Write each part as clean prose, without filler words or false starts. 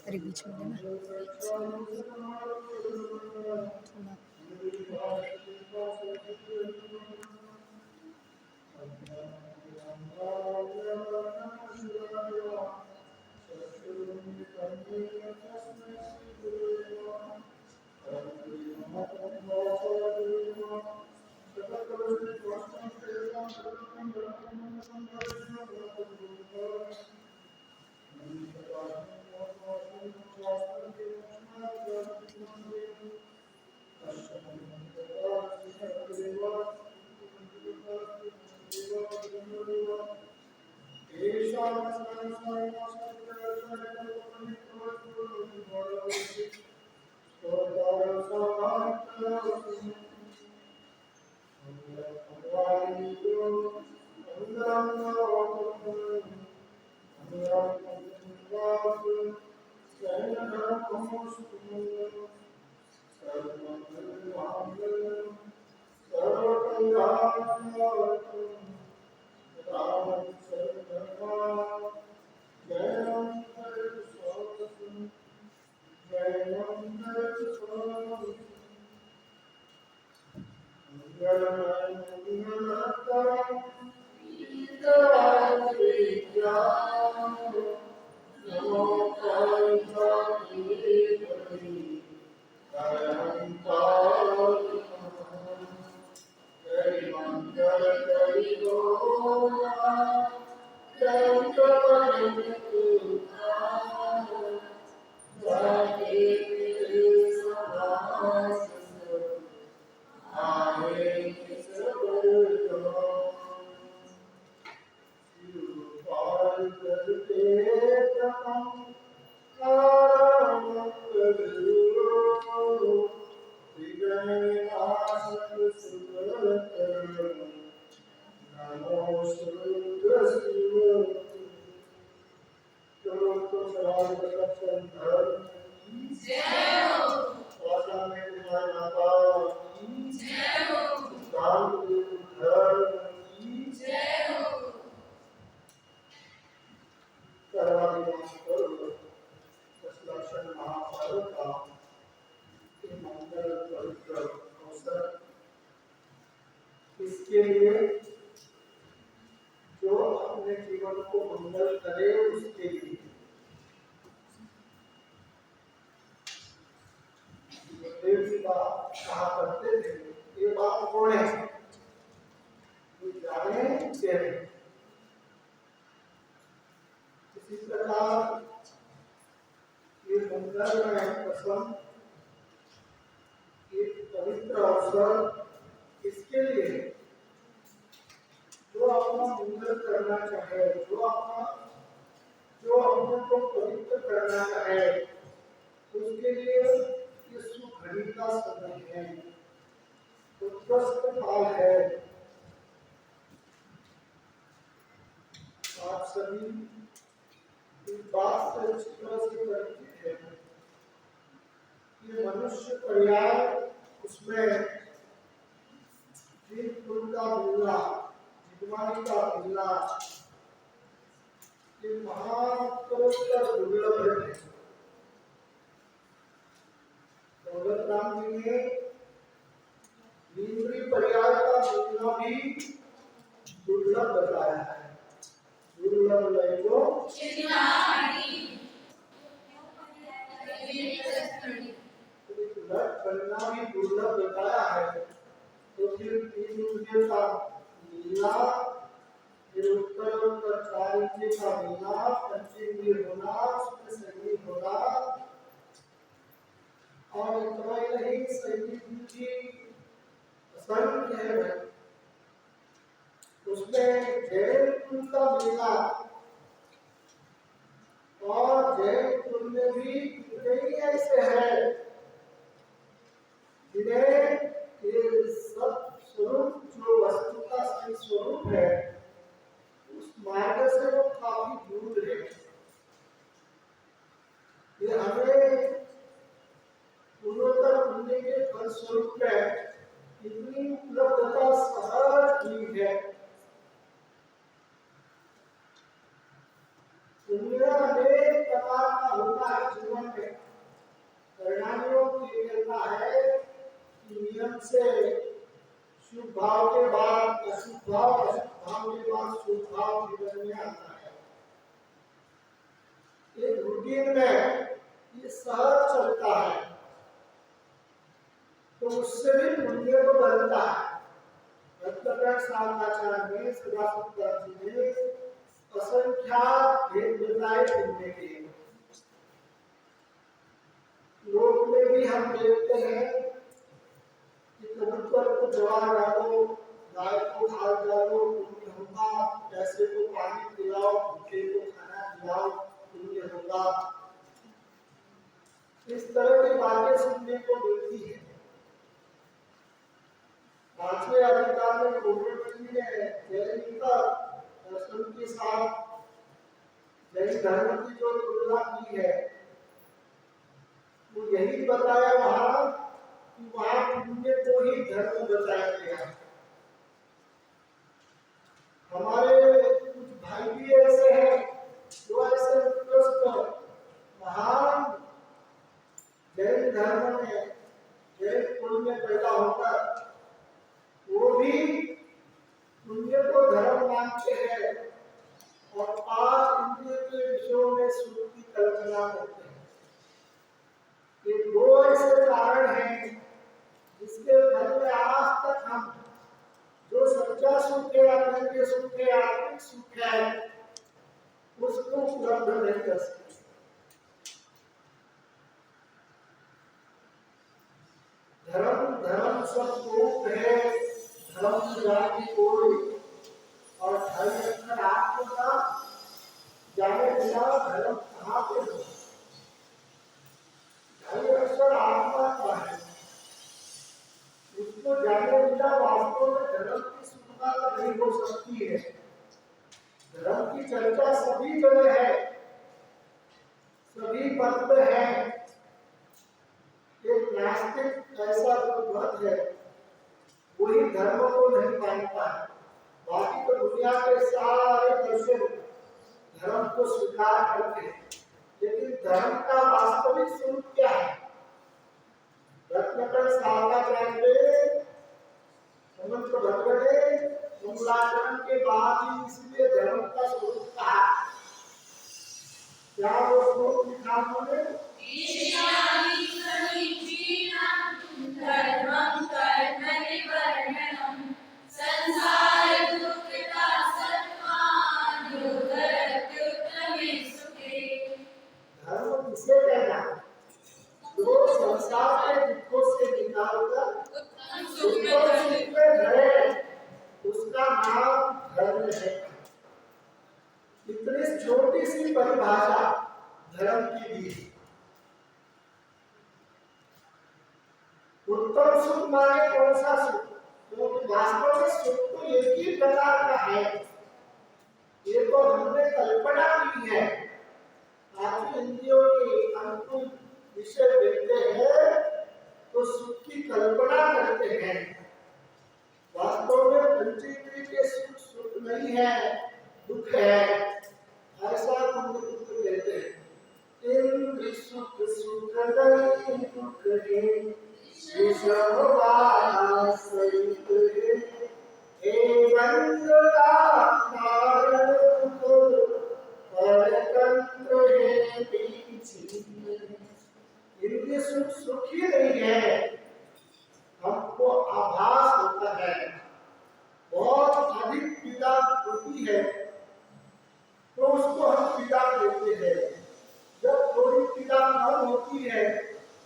अरे बीच में लेना थोड़ा। इसके लिए जो अपने जीवन को मंगल करे उसके लिए देव जी बात कहा करते थे, ये बात कौन है जो जाने तेरे। इसी प्रकार ये मंगल में कसम एक पवित्र अवसर, इसके लिए जो अपना मंगल करना चाहे, जो अपने को पवित्र करना चाहे, उसके लिए ये सुघड़ी का समय है, उत्कृष्ट काल है। आप सभी इस बात से अच्छी तरह से परिचित हैं कि मनुष्य पर्याय उसमें फूल का मिलना, जितवानी का मिलना, ये महान दुर्लभ है। दौलत राम जी ने इंद्री पर्याय का मिलना भी दुर्लभ बताया है। दुर्लभ लैको बनना भी दुर्लभ बताया है। तो फिर तीन इंद्रियों का मिलना, फिर उत्तर चार इंद्रियों का मिलना, पंचेंद्रिय होना, उसमें संगीत होना, और इतना ही नहीं, संगीत की असंख्य है, उसमें जैन कुल का मिलना, और जैन कुल में भी कई ऐसे हैं जिन्हें ये सब स्वरूप, जो वस्तु का स्वरूप है, उस मार्ग से वो काफी दूर है। ये हमें पूर्वोत्तर होने के फलस्वरूप में इतनी उपलब्धता सहज हुई है। दुनिया अनेक प्रकार का होता है जीवन ये कहता है कि नियम से शुभ भाव के बाद अशुभ भाव, अशुभ भाव के बाद शुभ भाव जीवन में आता है। एक रूटीन में ये सहज चलता है, तो उससे भी पुण्य को बनता है। शास्त्राचार में सदाशिव जी ने असंख्यात भेद बताए पुण्य के। लोक में भी हम देखते हैं कि कबूतर को जवा डालो, गाय को खाल डालो, पुण्य होगा, पैसे को पानी पिलाओ, भूखे को खाना खिलाओ, पुण्य होगा। इस तरह की बातें सुनने को मिलती है। पांचवें अधिकार में गोविंद जी ने जैन का दर्शन के साथ जैन धर्म की जो तुलना की है, वो यही बताया वहां कि वहां पुण्य को ही धर्म बताया गया है। हमारे कुछ भाई भी ऐसे हैं जो ऐसे उत्कृष्ट महान जैन धर्म में जैन कुल में पैदा होकर वो भी पुण्य को धर्म मानते हैं और 5 इंद्रिय के विषयों में सुख की कल्पना करते हैं। ये 2 ऐसे कारण हैं जिसके फल में आज तक हम जो सच्चा सुख है, आत्मिक सुख है, आत्मिक सुख है, उसको उपलब्ध नहीं कर सकते। धर्म धर्म सब रूप है, धर्म जाति कोई और ढाई अक्षर आत्मा का जाने बिना धर्म कहाँ पे हो। ढाई अक्षर आत्मा का है, उसको जाने बिना वास्तव में धर्म की सुखता नहीं हो सकती है। धर्म की चर्चा सभी जगह है, सभी पद में है। एक नास्तिक ऐसा जो मत है वही धर्म को नहीं मानता है, बाकी तो दुनिया के सारे दर्शन धर्म को स्वीकार करते हैं। लेकिन धर्म का वास्तविक स्वरूप क्या है? रत्नकर शास्त्राचार्य समंत भद्र मूलाचरण के बाद ही इसलिए धर्म का स्वरूप कहा। क्या वो श्लोक लिखा उन्होंने? धर्मं कर्मनिवर्णनम् संसार दुःखिता सत्त्वान् योगरत्युत्तमे सुखे। धर्म किसे कहना है? जो संसार के दुखों से निकालकर सुख में धरे, उसका नाम धर्म है। इतनी छोटी सी परिभाषा धर्म की दी। उत्तम सुख माने कौन सा सुख? क्योंकि वास्तव में सुख तो एक ही प्रकार का है, ये तो हमने कल्पना की है। आखिर इंद्रियों के अंतिम विषय देखते हैं तो सुख की कल्पना करते हैं। वास्तव में पंचेंद्रिय के सुख सुख नहीं है, दुख है। ऐसा हम दुख कहते हैं। इंद्रिय सुख सुख नहीं दुख है, विषमवाला सहित है, हे बंधुता कारण परतंत्र है पीछे। इंद्रिय सुख सुख ही नहीं है, हमको आभास होता है। बहुत अधिक पीड़ा होती है तो उसको हम पीड़ा देते हैं। जब थोड़ी पीड़ा कम होती है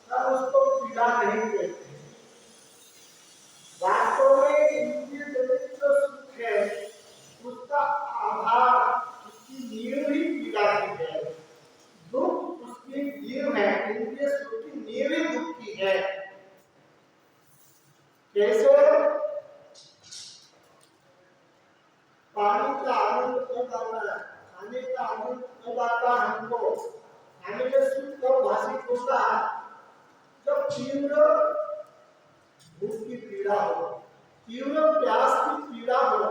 तब उसको पीड़ा नहीं देते। वास्तव में इंद्रिय जनित जो सुख है उसका आधार, उसकी नींव ही पीड़ा की है। दुख उसकी नींव है, इंद्रिय सुख की नींव ही दुख की है। कैसे? पानी का आनंद कब आता है, खाने का आनंद कब आता है हमको, खाने में सुख कब भाषित होता है? जब तीव्र भूख की पीड़ा हो, तीव्र प्यास की पीड़ा हो,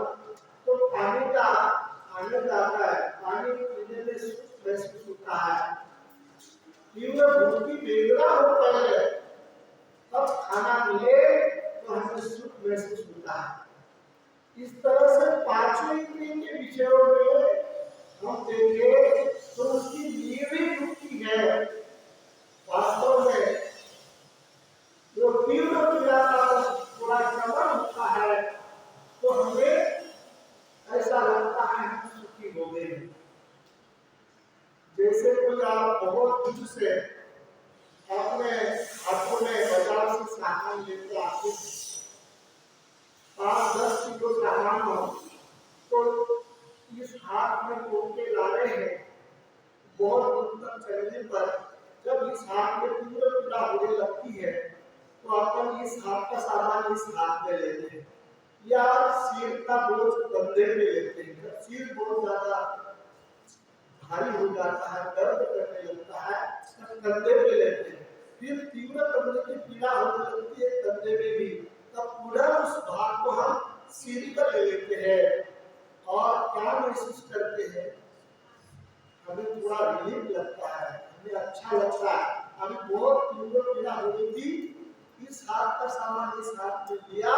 तो पानी का आनंद आता है, पानी पीने में सुख महसूस होता है। तीव्र भूख की वेदना हो पहले, आप बहुत दूर से अपने हाथों में बाजार से सामान लेके आते हैं, 5-10 किलो सामान हो तो इस हाथ में मोड़ के ला रहे हैं। बहुत दूर तक चलने पर जब इस हाथ में तीव्र पीड़ा होने लगती है तो अपन इस हाथ का सामान इस हाथ में लेते हैं या सिर का बोझ कंधे पे लेते हैं। जब सिर बहुत ज्यादा भारी हो जाता है, दर्द करने लगता है, तब कंधे पे लेते हैं। फिर तीव्र कंधे की पीड़ा होने लगती है कंधे में भी, तब पूरा उस भाग को हम सिर पर ले लेते हैं और क्या महसूस करते हैं, हमें थोड़ा रिलीफ लगता है, हमें अच्छा लगता है। हमें बहुत तीव्र पीड़ा हो रही थी, इस हाथ का सामान इस हाथ में लिया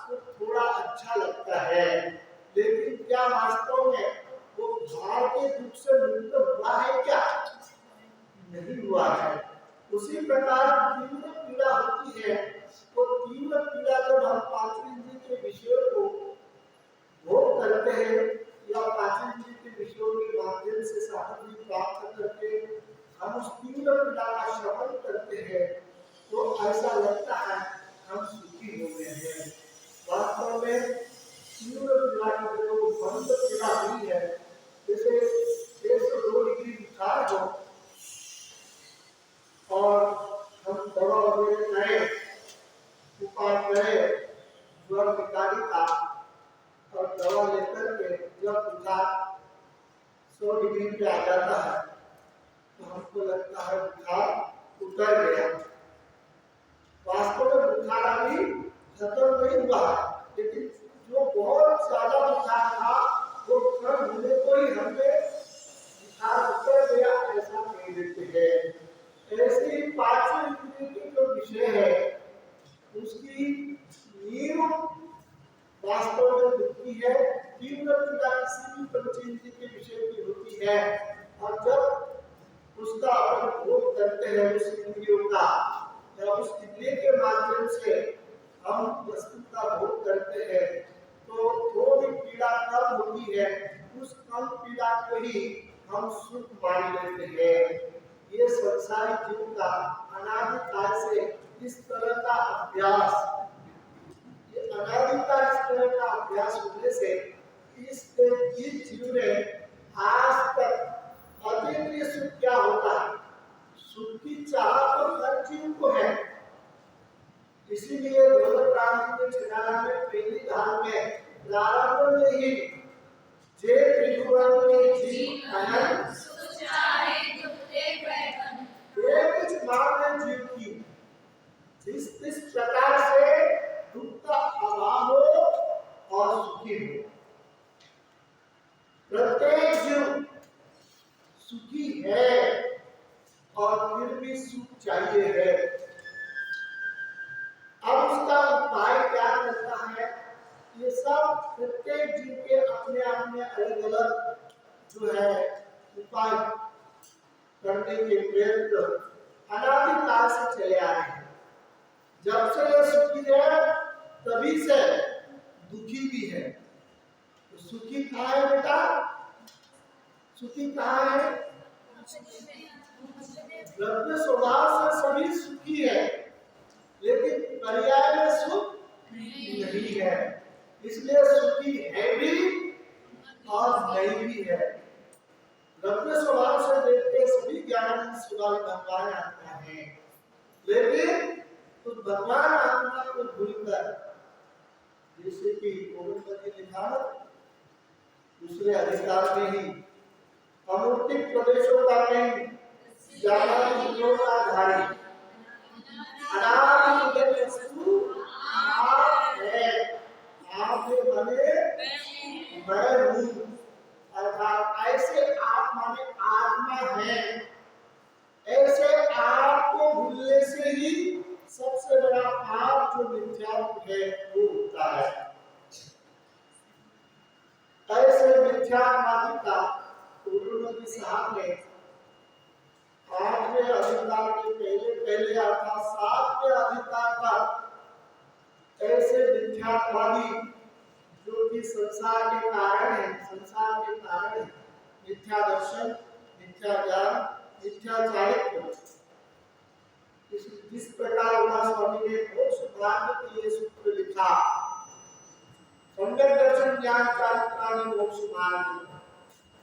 तो थोड़ा अच्छा लगता है। लेकिन क्या वास्तव में वो भार के दुख से मुक्त हुआ है क्या? नहीं हुआ है। उसी प्रकार तीव्र पीड़ा होती है, तो तीव्र पीड़ा जब हम पांचवी इंद्रिय के विषयों को भोग करते हैं या पांचवी इंद्रिय के विषयों के माध्यम से सामग्री प्राप्त करके हम उस तीव्र पीड़ा का श्रवण करते हैं तो ऐसा लगता है हम सुखी हो गए हैं। वास्तव में तीव्र पीड़ा की जो बंद पीड़ा हुई है, जैसे 102 डिग्री बुखार हो और हम दवा वगैरह करें, उपाय करें, ज्वर निकाली का और दवा लेकर के जब बुखार 100 डिग्री पे आ जाता है तो हमको लगता है बुखार उतर गया। वास्तव में बुखार अभी खत्म नहीं हुआ, लेकिन जो बहुत ज्यादा बुखार था वो कम होने को ही हमें बुखार उतर गया ऐसा कह देते हैं। ऐसे ही पांचवें इंद्रिय के जो विषय है उसकी नींव वास्तव में दुखी है। तीव्र पीड़ा किसी भी पंचेंद्रिय के विषय की होती है और जब उसका अपन भोग करते हैं उस इंद्रियों का या उस इंद्रिय के माध्यम से हम वस्तु का भोग करते हैं तो थोड़ी पीड़ा कम होती है, उस कम पीड़ा को ही हम सुख मान लेते हैं। ये संसारिक जीव का अनादिकाल से इस तरह का अभ्यास, ये अनादिकाल इस तरह का अभ्यास होने से इस जीव ने आज तक अतीन्द्रिय सुख क्या होता है, सुख की चाह तो हर जीव को है। इसीलिए भगवत राम जी ने छिंदवाड़ा में पहली धाम में प्रारंभ में ही जे त्रिभुवन में जीव अनंत सुख चाहे दुखते बैठन, ये कुछ मांग जीव की जिस प्रकार से दुख का अभाव हो और सुखी हो। प्रत्येक जीव सुखी है और फिर भी सुख चाहिए है। अब उसका उपाय क्या करता है, ये सब प्रत्येक जीव के अपने अपने अलग अलग जो है उपाय करने के प्रयत्न अनादिकाल से चले आए हैं। जब से ये सुखी है तभी से दुखी भी है। तो सुखी कहाँ है बेटा, सुखी कहाँ है? द्रव्य स्वभाव से सभी सुखी है, लेकिन पर्याय में सुख नहीं है। इसलिए सुखी है भी और नहीं भी है। द्रव्य स्वभाव से देखते सभी ज्ञान स्वभाव भगवान आत्मा है, लेकिन उस भगवान आत्मा को भूलकर, जैसे कि गोविंद जी लिखा दूसरे अधिकार में ही अमूर्तिक प्रदेशों का कहीं जाना का धारी अनादि वस्तु आप है, आप बने मैं हूँ। अर्थात ऐसे आप माने आत्मा है, ऐसे आप को भूलने से ही सबसे बड़ा पाप जो मिथ्यात्व है वो होता है। ऐसे मिथ्यात्वादी का गुरुमती साहब ने 8वें अधिकार के पहले अर्थात 7वें अधिकार तक ऐसे मिथ्यात्वादी जो कि संसार के कारण है, संसार के कारण है, मिथ्या दर्शन, मिथ्या ज्ञान, मिथ्याचारित्व, जिस प्रकार उमा स्वामी ने मोक्ष मार्ग के लिए सूत्र लिखा, सम्यक दर्शन ज्ञान चारित्राणि मोक्ष मार्ग,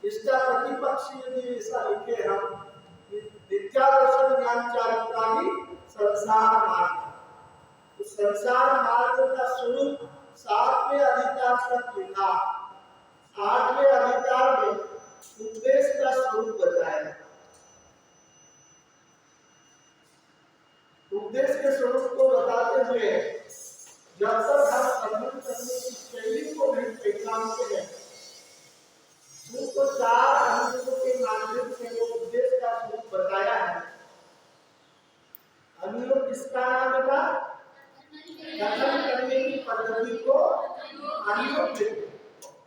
इसका प्रतिपक्ष यदि ऐसा लिखे हम मिथ्या दर्शन ज्ञान चारित्राणि संसार मार्ग, तो संसार मार्ग का स्वरूप 7वें अधिकार तक लिखा। 8वें अधिकार में उपदेश का स्वरूप बताया। उपदेश के स्वरूप को बताते हुए जब तक हम अध्ययन करने की शैली को नहीं पहचानते हैं, तो 4 अनुभवों के माध्यम से वो उपदेश का स्वरूप बताया है। अनुयोग किसका नाम था? कथन करने की पद्धति को अनुयोग कहते हैं।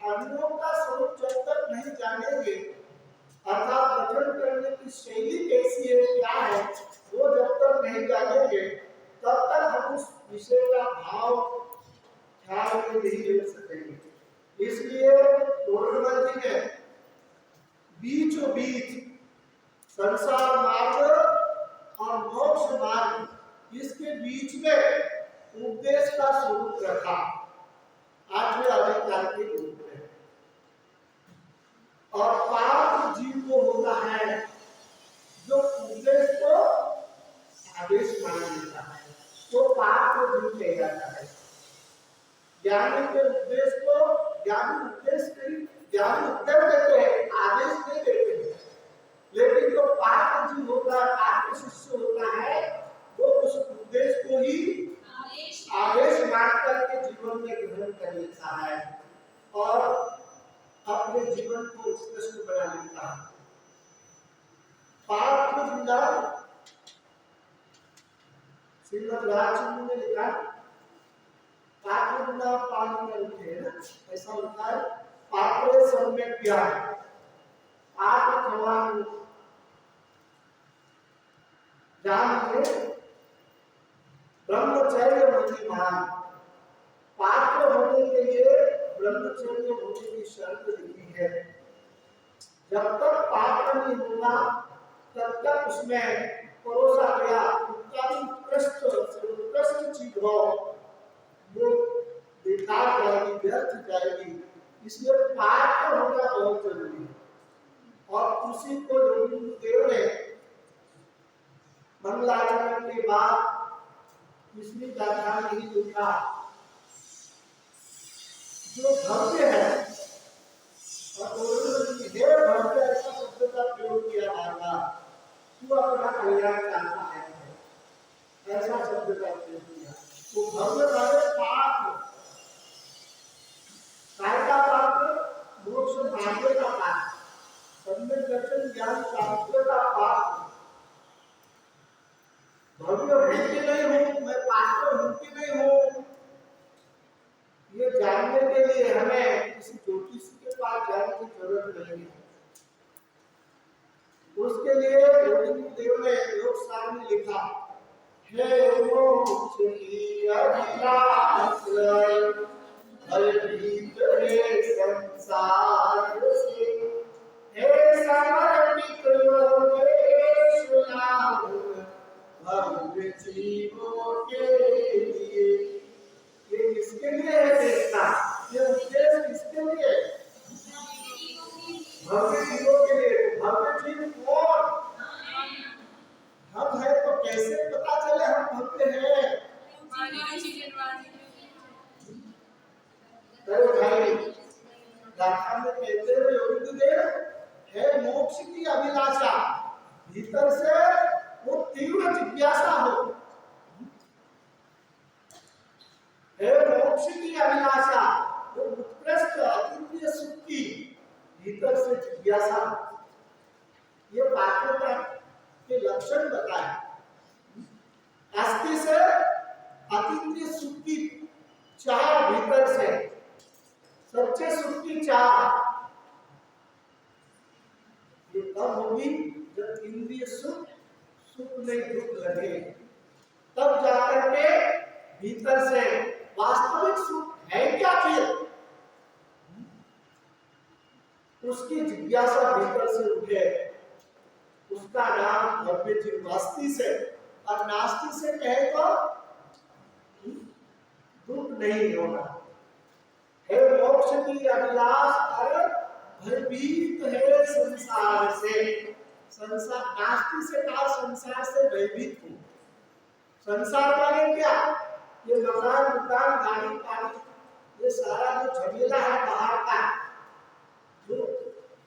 अनुयोग का स्वरूप जब तक नहीं जानेंगे, अर्थात कथन करने की शैली कैसी है, क्या है, वो जब तक नहीं जानेंगे, तब तक हम उस विषय का भाव ख्याल में नहीं ले सकेंगे। इसलिए गोरखनाथ जी ने बीचों बीच संसार मार्ग और मोक्ष मार्ग, इसके बीच में उपदेश का स्वरूप रखा 8वें अधिकार के रूप में। और पार्थ जीव वो होता है जो उपदेश को आदेश मान लेता है, तो पार्थ जीव कह जाता है। ज्ञानी के उपदेश को ज्ञानी उपदेश नहीं, ज्ञानी उत्तर देते हैं, आदेश नहीं देते हैं। लेकिन जो पार्थ जीव होता है, पार्थ शिष्य होता है, वो उस उपदेश को ही आदेश मान करके जीवन में ग्रहण कर लेता है और अपने जीवन को उत्कृष्ट बना लेता है। पार्थ जिंदा श्रीमद् राजचंद्र ने लिखा, पार्थ जिंदा पानी में उठे है ना, ऐसा होता है। पात्र सम्यक ज्ञान, पात्र भगवान जान ले ब्रह्मचर्य होती महान। पात्र होने के लिए ब्रह्मचर्य होने की शर्त लिखी है। जब तक पात्र नहीं होगा, तब तक उसमें परोसा गया उत्कृष्ट चीज हो, वो बेकार जाएगी, व्यर्थ जाएगी। इसलिए पात्र होना बहुत जरूरी है। और उसी को योगी देव ने मंगलाचरण के बाद इसलिए व्याख्यान नहीं लिखा, जो भव्य है और भव्य ऐसा शब्द का प्रयोग किया जाएगा, तू अपना कल्याण चाहता है, ऐसा शब्द का प्रयोग किया। वो भव्य वाले पात्र, काय का पात्र, मोक्ष मार्ग का पात्र, सम्यक दर्शन ज्ञान शास्त्र का पात्र। भव्य हूं कि नहीं हूं, मैं पात्र हूं कि नहीं हूं, ये जानने के लिए हमें किसी ज्योतिषी के पास जाने की जरूरत नहीं है। उसके लिए योगी देव ने योग सार में लिखा, हे मोक्ष की अभिलाष भयभीत है संसार से, हे समर्पित योगेश नाम भव्य जीवों के लिए। ये किसके लिए है देखना, ये उपदेश किसके लिए? भव्य जीवों के लिए। भव्य जीव कौन? हम है तो कैसे पता चले हम भव्य हैं? अरे भाई, गाथा में कहते हैं योगी देव है मोक्ष की अभिलाषा, भीतर से वो तीव्र जिज्ञासा हो, है मोक्ष की अभिलाषा, वो उत्कृष्ट अतीन्द्रिय सुख की भीतर से जिज्ञासा। ये पात्रता के लक्षण बताए। अस्थि से अतीन्द्रिय सुख की चाह भीतर से, सच्चे सुख की चाह, ये तब होगी जब इंद्रिय सुख में दुख लगे, तब जाकर के भीतर से वास्तविक सुख है क्या फिर, उसकी जिज्ञासा भीतर से उठे। उसका नाम भव्य जीव। अस्थि से और नास्ति से कहे तो दुख नहीं होना। हे मोक्ष की अभिलाष अरे भयभीत है संसार से। संसार नास्ति से कहा संसार से भयभीत हूँ। संसार माने क्या? ये मकान दुकान गाड़ी पानी ये सारा जो झमेला है बाहर का, जो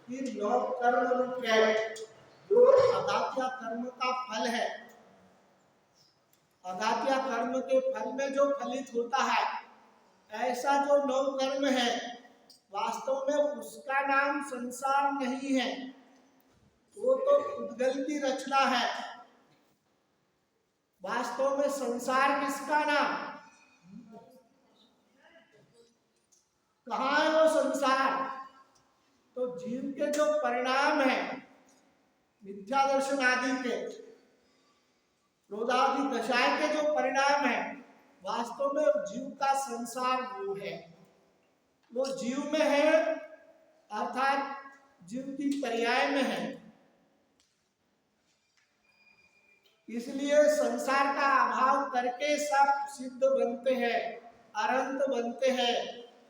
कि नौ कर्म रूप है, जो अदात्या कर्म का फल है। अदात्या कर्म के फल में जो फलित होता है, ऐसा जो नौ कर्म है वास्तव में उसका नाम संसार नहीं है, वो तो उद्गल की रचना है। वास्तव में संसार किसका नाम? कहाँ है वो संसार? तो जीव के जो परिणाम है मिथ्या दर्शन आदि के, क्रोधादि दशाएं के जो परिणाम है, वास्तव में जीव का संसार वो है। वो जीव में है अर्थात जीव की पर्याय में है। इसलिए संसार का अभाव करके सब सिद्ध बनते हैं, अनंत बनते हैं।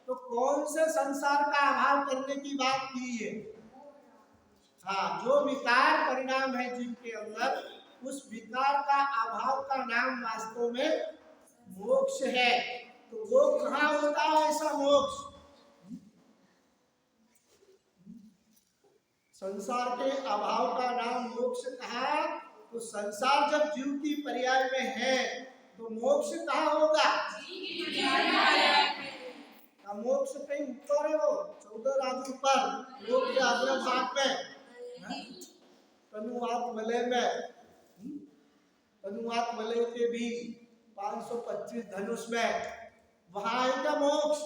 तो कौन से संसार का अभाव करने की बात की है? हाँ, जो विकार परिणाम है जीव के अंदर, उस विकार का अभाव का नाम वास्तव में मोक्ष है। तो वो कहाँ होता है ऐसा मोक्ष? संसार के अभाव का नाम मोक्ष कहा। तो संसार जब जीव की पर्याय में है तो मोक्ष कहाँ होगा? मोक्ष कहीं ऊपर है, वो 14 राज्य ऊपर लोक के अग्र भाग में, तनुवात मलय में, तनुवात मलय के भी 525 धनुष में, वहां है क्या मोक्ष?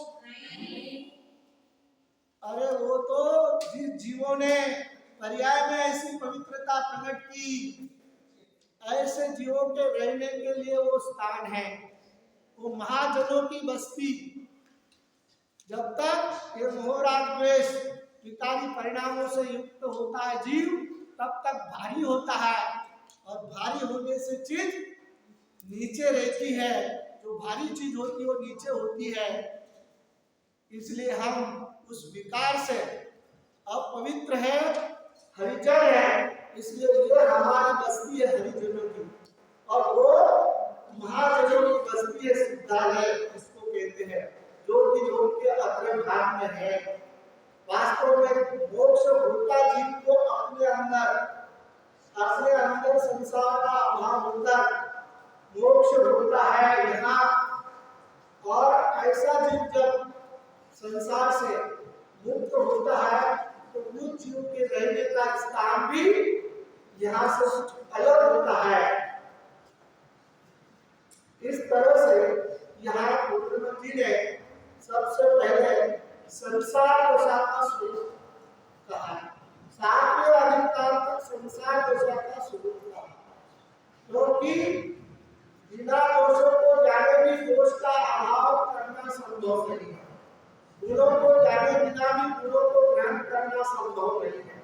अरे वो तो जिस जीवों ने पर्याय में ऐसी पवित्रता प्रकट की, ऐसे जीवों के रहने के लिए वो स्थान है। वो महाजनों की बस्ती। जब तक ये मोहराग द्वेष विकारी परिणामों से युक्त होता है जीव, तब तक भारी होता है, और भारी होने से चीज नीचे रहती है। जो भारी चीज होती है वो नीचे होती है। इसलिए हम उस विकार से अपवित्र है, हरिजन है, इसलिए ये हमारी बस्ती है हरिजनों की, और वो महाजनों की बस्ती है सिद्धालय इसको कहते हैं, जो कि योग के अग्रभाग में है। वास्तव में मोक्ष होता जीव को अपने अंदर संसार का अभाव होता मोक्ष होता है यहाँ। और ऐसा जीव जब संसार से मुक्त होता है तो उस जीव के रहने का स्थान भी यहाँ से अलग होता है। इस तरह से यहाँ बुद्धमती ने सबसे पहले संसार दशा का स्वरूप कहा, 7वें अधिकार तक संसार दशा का स्वरूप कहा, क्योंकि बिना दोषों को जाने भी दोष का अभाव करना संभव नहीं है। गुणों को जाने बिना भी गुणों को ग्रहण करना संभव नहीं है।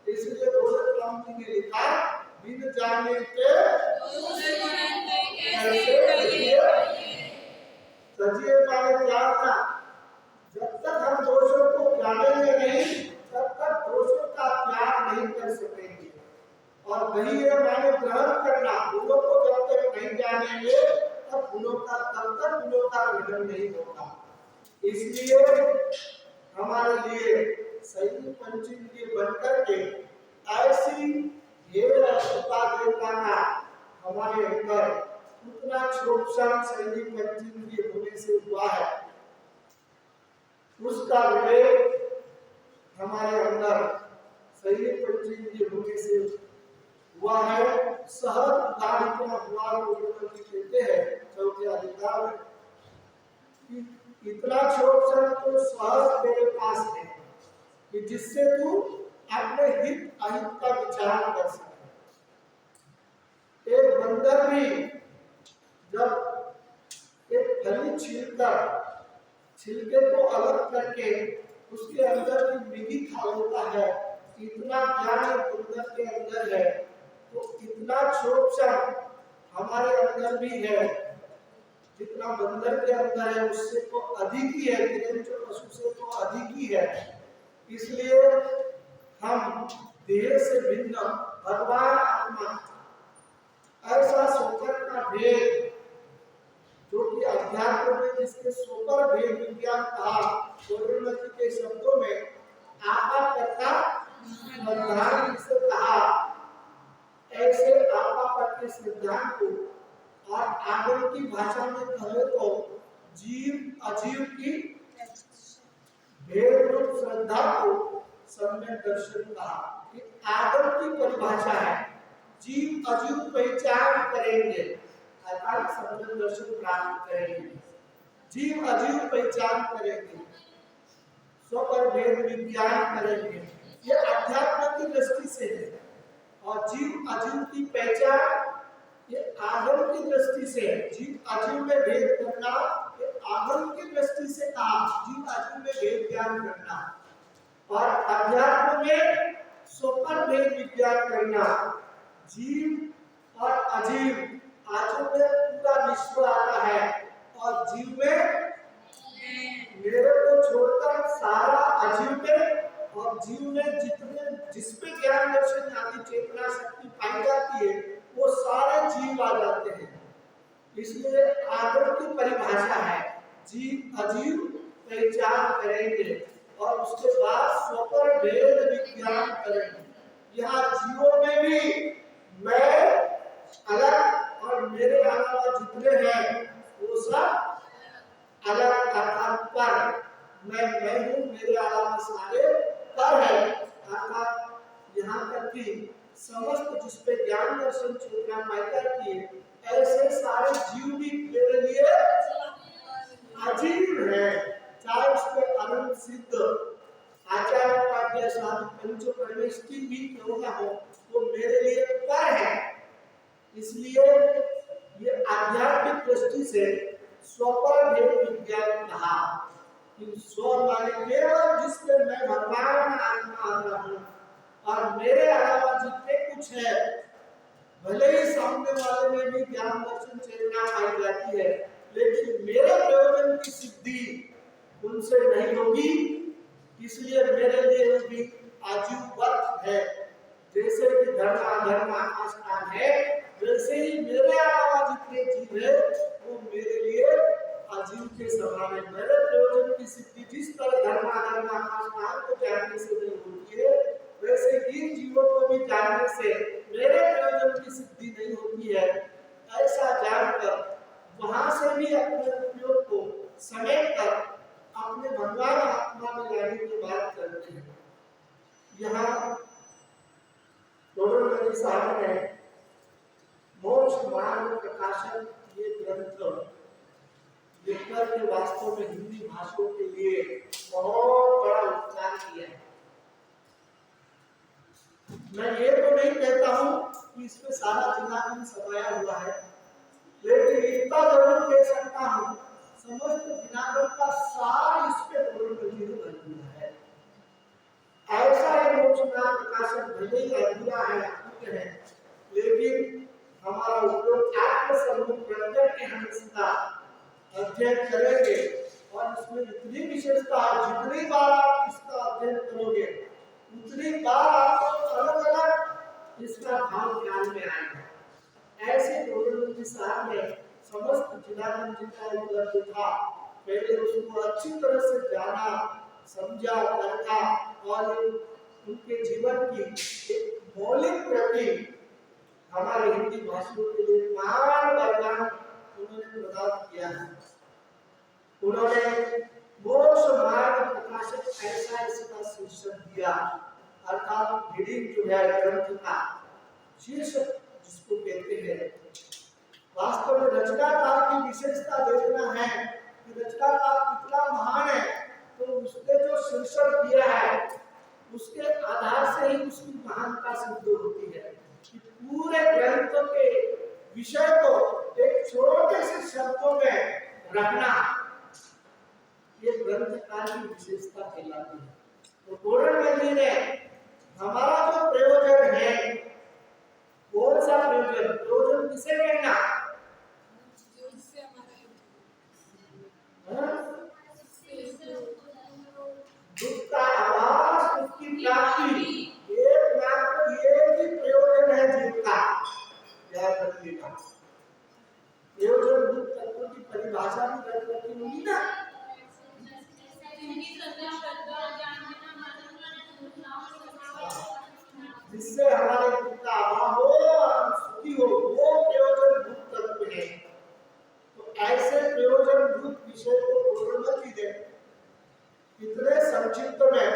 इसलिए दोष क्रांति ने लिखा, बिन जाने के सजिए पाने क्या था। जब तक हम दोषों को जानेंगे नहीं, तब तक दोषों का त्याग नहीं कर सकेंगे। और वही है माने ग्रहण करना। गुणों को जब तक नहीं जानेंगे तब गुणों का ग्रहण नहीं होगा। इसलिए हमारे लिए सही पंचेंद्रिय बनकर के ऐसी कृपा देवता का हमारे अंदर उतना क्षोभशान सही पंचेंद्रिय होने से हुआ है, उसका विवेक हमारे अंदर सही पंचेंद्रिय होने से हुआ है। सहज उदाहरण हुआ कहते हैं चौथे अधिकार में, इतना क्षोभशान तो सहज तेरे पास है कि जिससे तू अपने हित अहित का विचार कर सके। एक बंदर भी जब एक फली छिलके को अलग करके उसके अंदर की मिट्टी खा लेता है, इतना ज्ञान बंदर के अंदर है हमारे अंदर भी है, जितना बंदर के अंदर है उससे तो अधिक ही है, किंतु पशु से तो अधिक ही है। इसलिए हम देह से भिन्न भगवान आत्मा, ऐसा सोकर का भेद जो कि अध्यात्म में जिसके सोपर भेद विज्ञान कहा, गौरव के शब्दों में आपा कर्ता बंधान जिसे कहा, ऐसे आपा करके सिद्धांत को और आगम की भाषा में कहे तो जीव अजीव की भेद रूप श्रद्धा को सम्यक दर्शन कहा। आगम की परिभाषा है, जीव अजीव पहचान करेंगे अर्थात सम्यक दर्शन प्राप्त करेंगे। जीव अजीव पहचान करेंगे, स्वपर भेद विज्ञान करेंगे, ये अध्यात्म की दृष्टि से है। और जीव अजीव की पहचान ये आगम की दृष्टि से है। जीव अजीव में भेद करना ये आगम की दृष्टि से कहा, जीव अजीव में भेद ज्ञान करना। और अध्यात्म में स्वपर भेद विज्ञान करना। जीव और अजीव, आजू में पूरा विश्व आता है और जीव में मेरे को छोड़कर सारा अजीव में, और जीव में जितने जिसपे ज्ञान दर्शन आदि चेतना शक्ति पाई जाती है वो सारे जीव आ जाते हैं। इसलिए आगम की परिभाषा है जीव अजीव पहचान करेंगे और उसके बाद स्वपर भेद विज्ञान करेंगे। यहाँ जीवों में भी मैं अलग और मेरे अलावा जितने हैं वो सब अलग अर्थात पर, मैं हूँ, मेरे अलावा सारे पर है। अर्थात यहाँ तक कि समस्त जिसपे ज्ञान दर्शन चेतना पाई जाती है ऐसे सारे जीव भी मेरे लिए अजीव है। चाहे उसके अनंत सिद्ध आचार्य उपाध्याय साधु पंच परमेष्टि भी क्यों ना हो, वो मेरे लिए पर है। इसलिए ये आध्यात्मिक दृष्टि से स्वपर भेद विज्ञान कहा कि स्व माने केवल जिसमें मैं भगवान आत्मा आ रहा हूँ और मेरे अलावा जितने कुछ है, भले ही सामने वाले में भी ज्ञान दर्शन चेतना पाई जाती है, लेकिन मेरे प्रयोजन की सिद्धि उनसे नहीं होगी। इसलिए मेरे लिए भी आजीव वर्त है। जैसे कि धर्म अधर्म आकाश काल है, वैसे ही मेरे अलावा जितने जीव है वो मेरे लिए अजीव के समान है। मेरे प्रयोजन की सिद्धि जिस तरह धर्म अधर्म आकाश काल को जानने से नहीं होती है, वैसे इन जीवों को भी जानने से मेरे प्रयोजन की सिद्धि नहीं होती है। ऐसा जानकर वहां से भी अपने उपयोग को समेट कर अपने भगवान आत्मा में लाने की बात करते हैं। यहाँ दोनों साहब ने मोक्ष मार्ग प्रकाशन ये ग्रंथ लिखकर के वास्तव में हिंदी भाषियों के लिए बहुत बड़ा उपकार किया है। मैं ये तो नहीं कहता हूँ कि इसमें सारा जिनागम समाया हुआ है, लेकिन इतना जरूर कह सकता हूँ समस्त जिनागम का सार इस पे बना है। ऐसा ही मोक्ष मार्ग प्रकाशन भले ही अधूरा है, लेकिन हमारा उपयोग आत्मस्वरूप प्रकट के हम इसका अध्ययन करेंगे और इसमें इतनी विशेषता है, जितनी बार आप इसका अध्ययन करोगे उतनी बार आपको अलग अलग इसका भाव ज्ञान में आएगा। ऐसे गोविंद साहब ने समस्त जिनागम जिनका उपलब्ध था, पहले उसको अच्छी तरह से जाना, समझा, परखा और उनके जीवन की एक मौलिक प्रति हमारे हिंदी भाषियों के लिए महान वरदान उन्होंने प्रदान किया है। उन्होंने मोक्ष मार्ग प्रकाशक ऐसा इसका शीर्षक दिया, अर्थात हेडिंग जो है ग्रंथ का शीर्षक जिसको कहते हैं। वास्तव में रचनाकार की विशेषता देखना है कि रचनाकार कितना महान है, तो उसने जो शीर्षक दिया है उसके आधार से ही उसकी महानता सिद्ध होती है। कि पूरे ग्रंथ के विषय को एक छोटे से शब्दों में रखना, ये ग्रंथकार की विशेषता कहलाती है। तो पूर्ण जी ने हमारा जो प्रयोजन है, कौन सा प्रयोजन, प्रयोजन किसे कहना, हमारे दुख का अभाव हो और हम सुखी हो, वो प्रयोजन भूत तत्व है। तो ऐसे प्रयोजन भूत विषय को पूर्णमति दे इतने संक्षिप्त में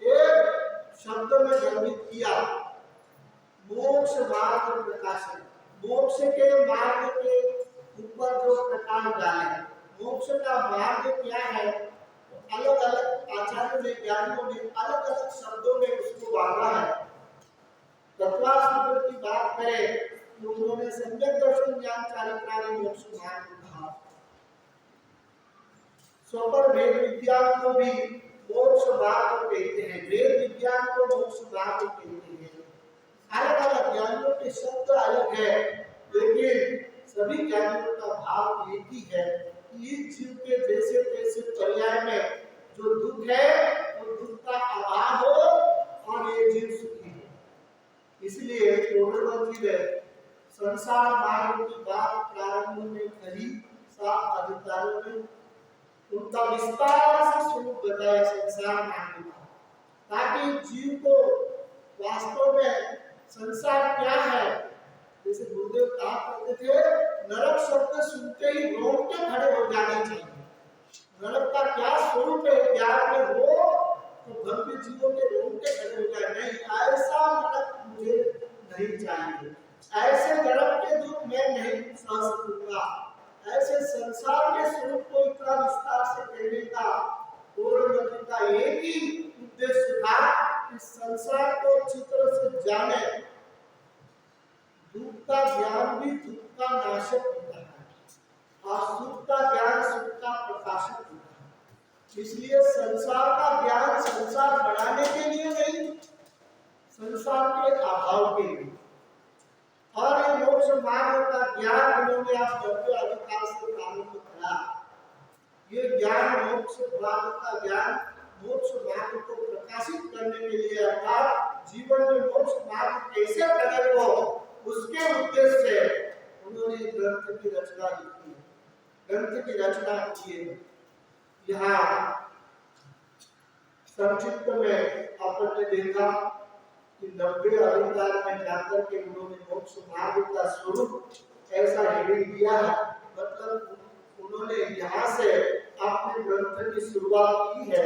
एक शब्द में वर्णित किया, मोक्ष मार्ग प्रकाशन। मोक्ष के मार्ग के ऊपर जो प्रकाश डाले, मोक्ष का मार्ग क्या है, अलग अलग आचार्यों ने, ज्ञानियों ने अलग अलग शब्दों में उसको बांधा है। तत्वासूत्र की बात करें तो उन्होंने सम्यक दर्शन ज्ञान चारित्रादि मोक्ष मार्ग कहा। स्वपर वेद विज्ञान को भी मोक्ष मार्ग कहते हैं, वेद विज्ञान को मोक्ष मार्ग कहते हैं। अलग अलग ज्ञानियों के शब्द अलग है, लेकिन सभी ज्ञानियों का भाव एक ही है कि इस जीव के जैसे तैसे पर्याय में जो दुख है वो दुख का अभाव हो और ये जीव सुखी हो। इसलिए पूर्णमति ने संसार मार्ग की बात प्रारंभ में कही, 7 अधिकारों में उनका विस्तार से स्वरूप बताया संसार मार्ग का, ताकि जीव को वास्तव में संसार क्या है। जैसे गुरुदेव कहा करते थे, नरक शब्द सुनते ही रोंगटे खड़े हो जाने चाहिए। नरक का क्या स्वरूप है ज्ञान में हो तो भक्ति जीवों के रोंगटे खड़े हो जाए, नहीं ऐसा नरक मुझे नहीं चाहिए, ऐसे नरक के दुख मैं नहीं सह सकूंगा। ऐसे संसार के स्वरूप को इतना विस्तार से कहने का पूर्णमति का एक ही उद्देश्य था कि संसार को अच्छी तरह से जाने। दुख का ज्ञान भी दुख का नाशक होता है और सुख का ज्ञान सुख का प्रकाशक होता है। इसलिए संसार का ज्ञान संसार बढ़ाने के लिए नहीं, संसार के अभाव के लिए। और ये मोक्ष मार्ग का ज्ञान उन्होंने आप 90 अधिकार से प्रारंभ करा। ये ज्ञान मोक्ष मार्ग का ज्ञान मोक्ष मार्ग को प्रकाशित करने के लिए, अर्थात जीवन में मोक्ष मार्ग कैसे प्रकट हो उसके उद्देश्य से उन्होंने ग्रंथ की रचना की, ग्रंथ की रचना की है। यहाँ संक्षिप्त में आपने देखा कि 90 अधिकार में जाकर के उन्होंने मोक्ष मार्ग का स्वरूप ऐसा हेडिंग दिया है, मतलब उन्होंने यहाँ से अपने ग्रंथ की शुरुआत की है।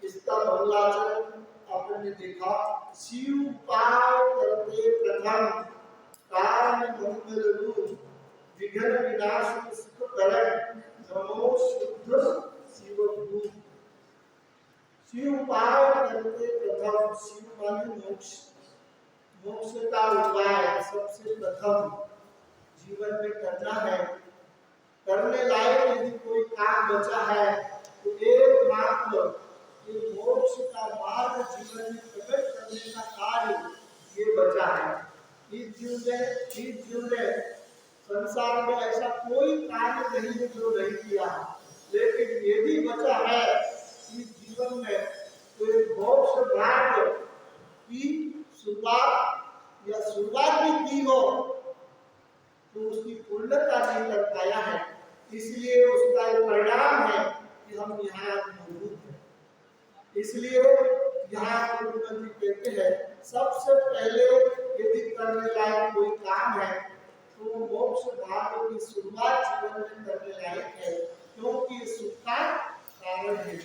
इसका मंगलाचरण आपने देखा, शिव पार करते प्रथम कारण मंगल रूप विघ्न विनाश सुख करण नमो शुद्ध शिव रूप। शिव उपाय करते प्रथम, शिव माने मोक्ष, मोक्ष का उपाय सबसे प्रथम जीवन में करना है। करने लायक यदि कोई काम बचा है तो एकमात्र ये मोक्ष का मार्ग जीवन में प्रकट करने का कार्य ये बचा है। इस जीव ने संसार में ऐसा कोई कार्य नहीं है जो नहीं किया, लेकिन ये भी बचा है इस जीवन में कोई मोक्ष मार्ग की शुरुआत या शुरुआत भी की हो तो उसकी पूर्णता नहीं कर पाया है। इसलिए उसका एक परिणाम है कि हम यहाँ मौजूद हैं। इसलिए यहाँ कहते हैं सबसे पहले यदि करने लायक कोई काम है तो मोक्ष मार्ग की शुरुआत जीवन में करने लायक है, क्योंकि सुख का कारण है।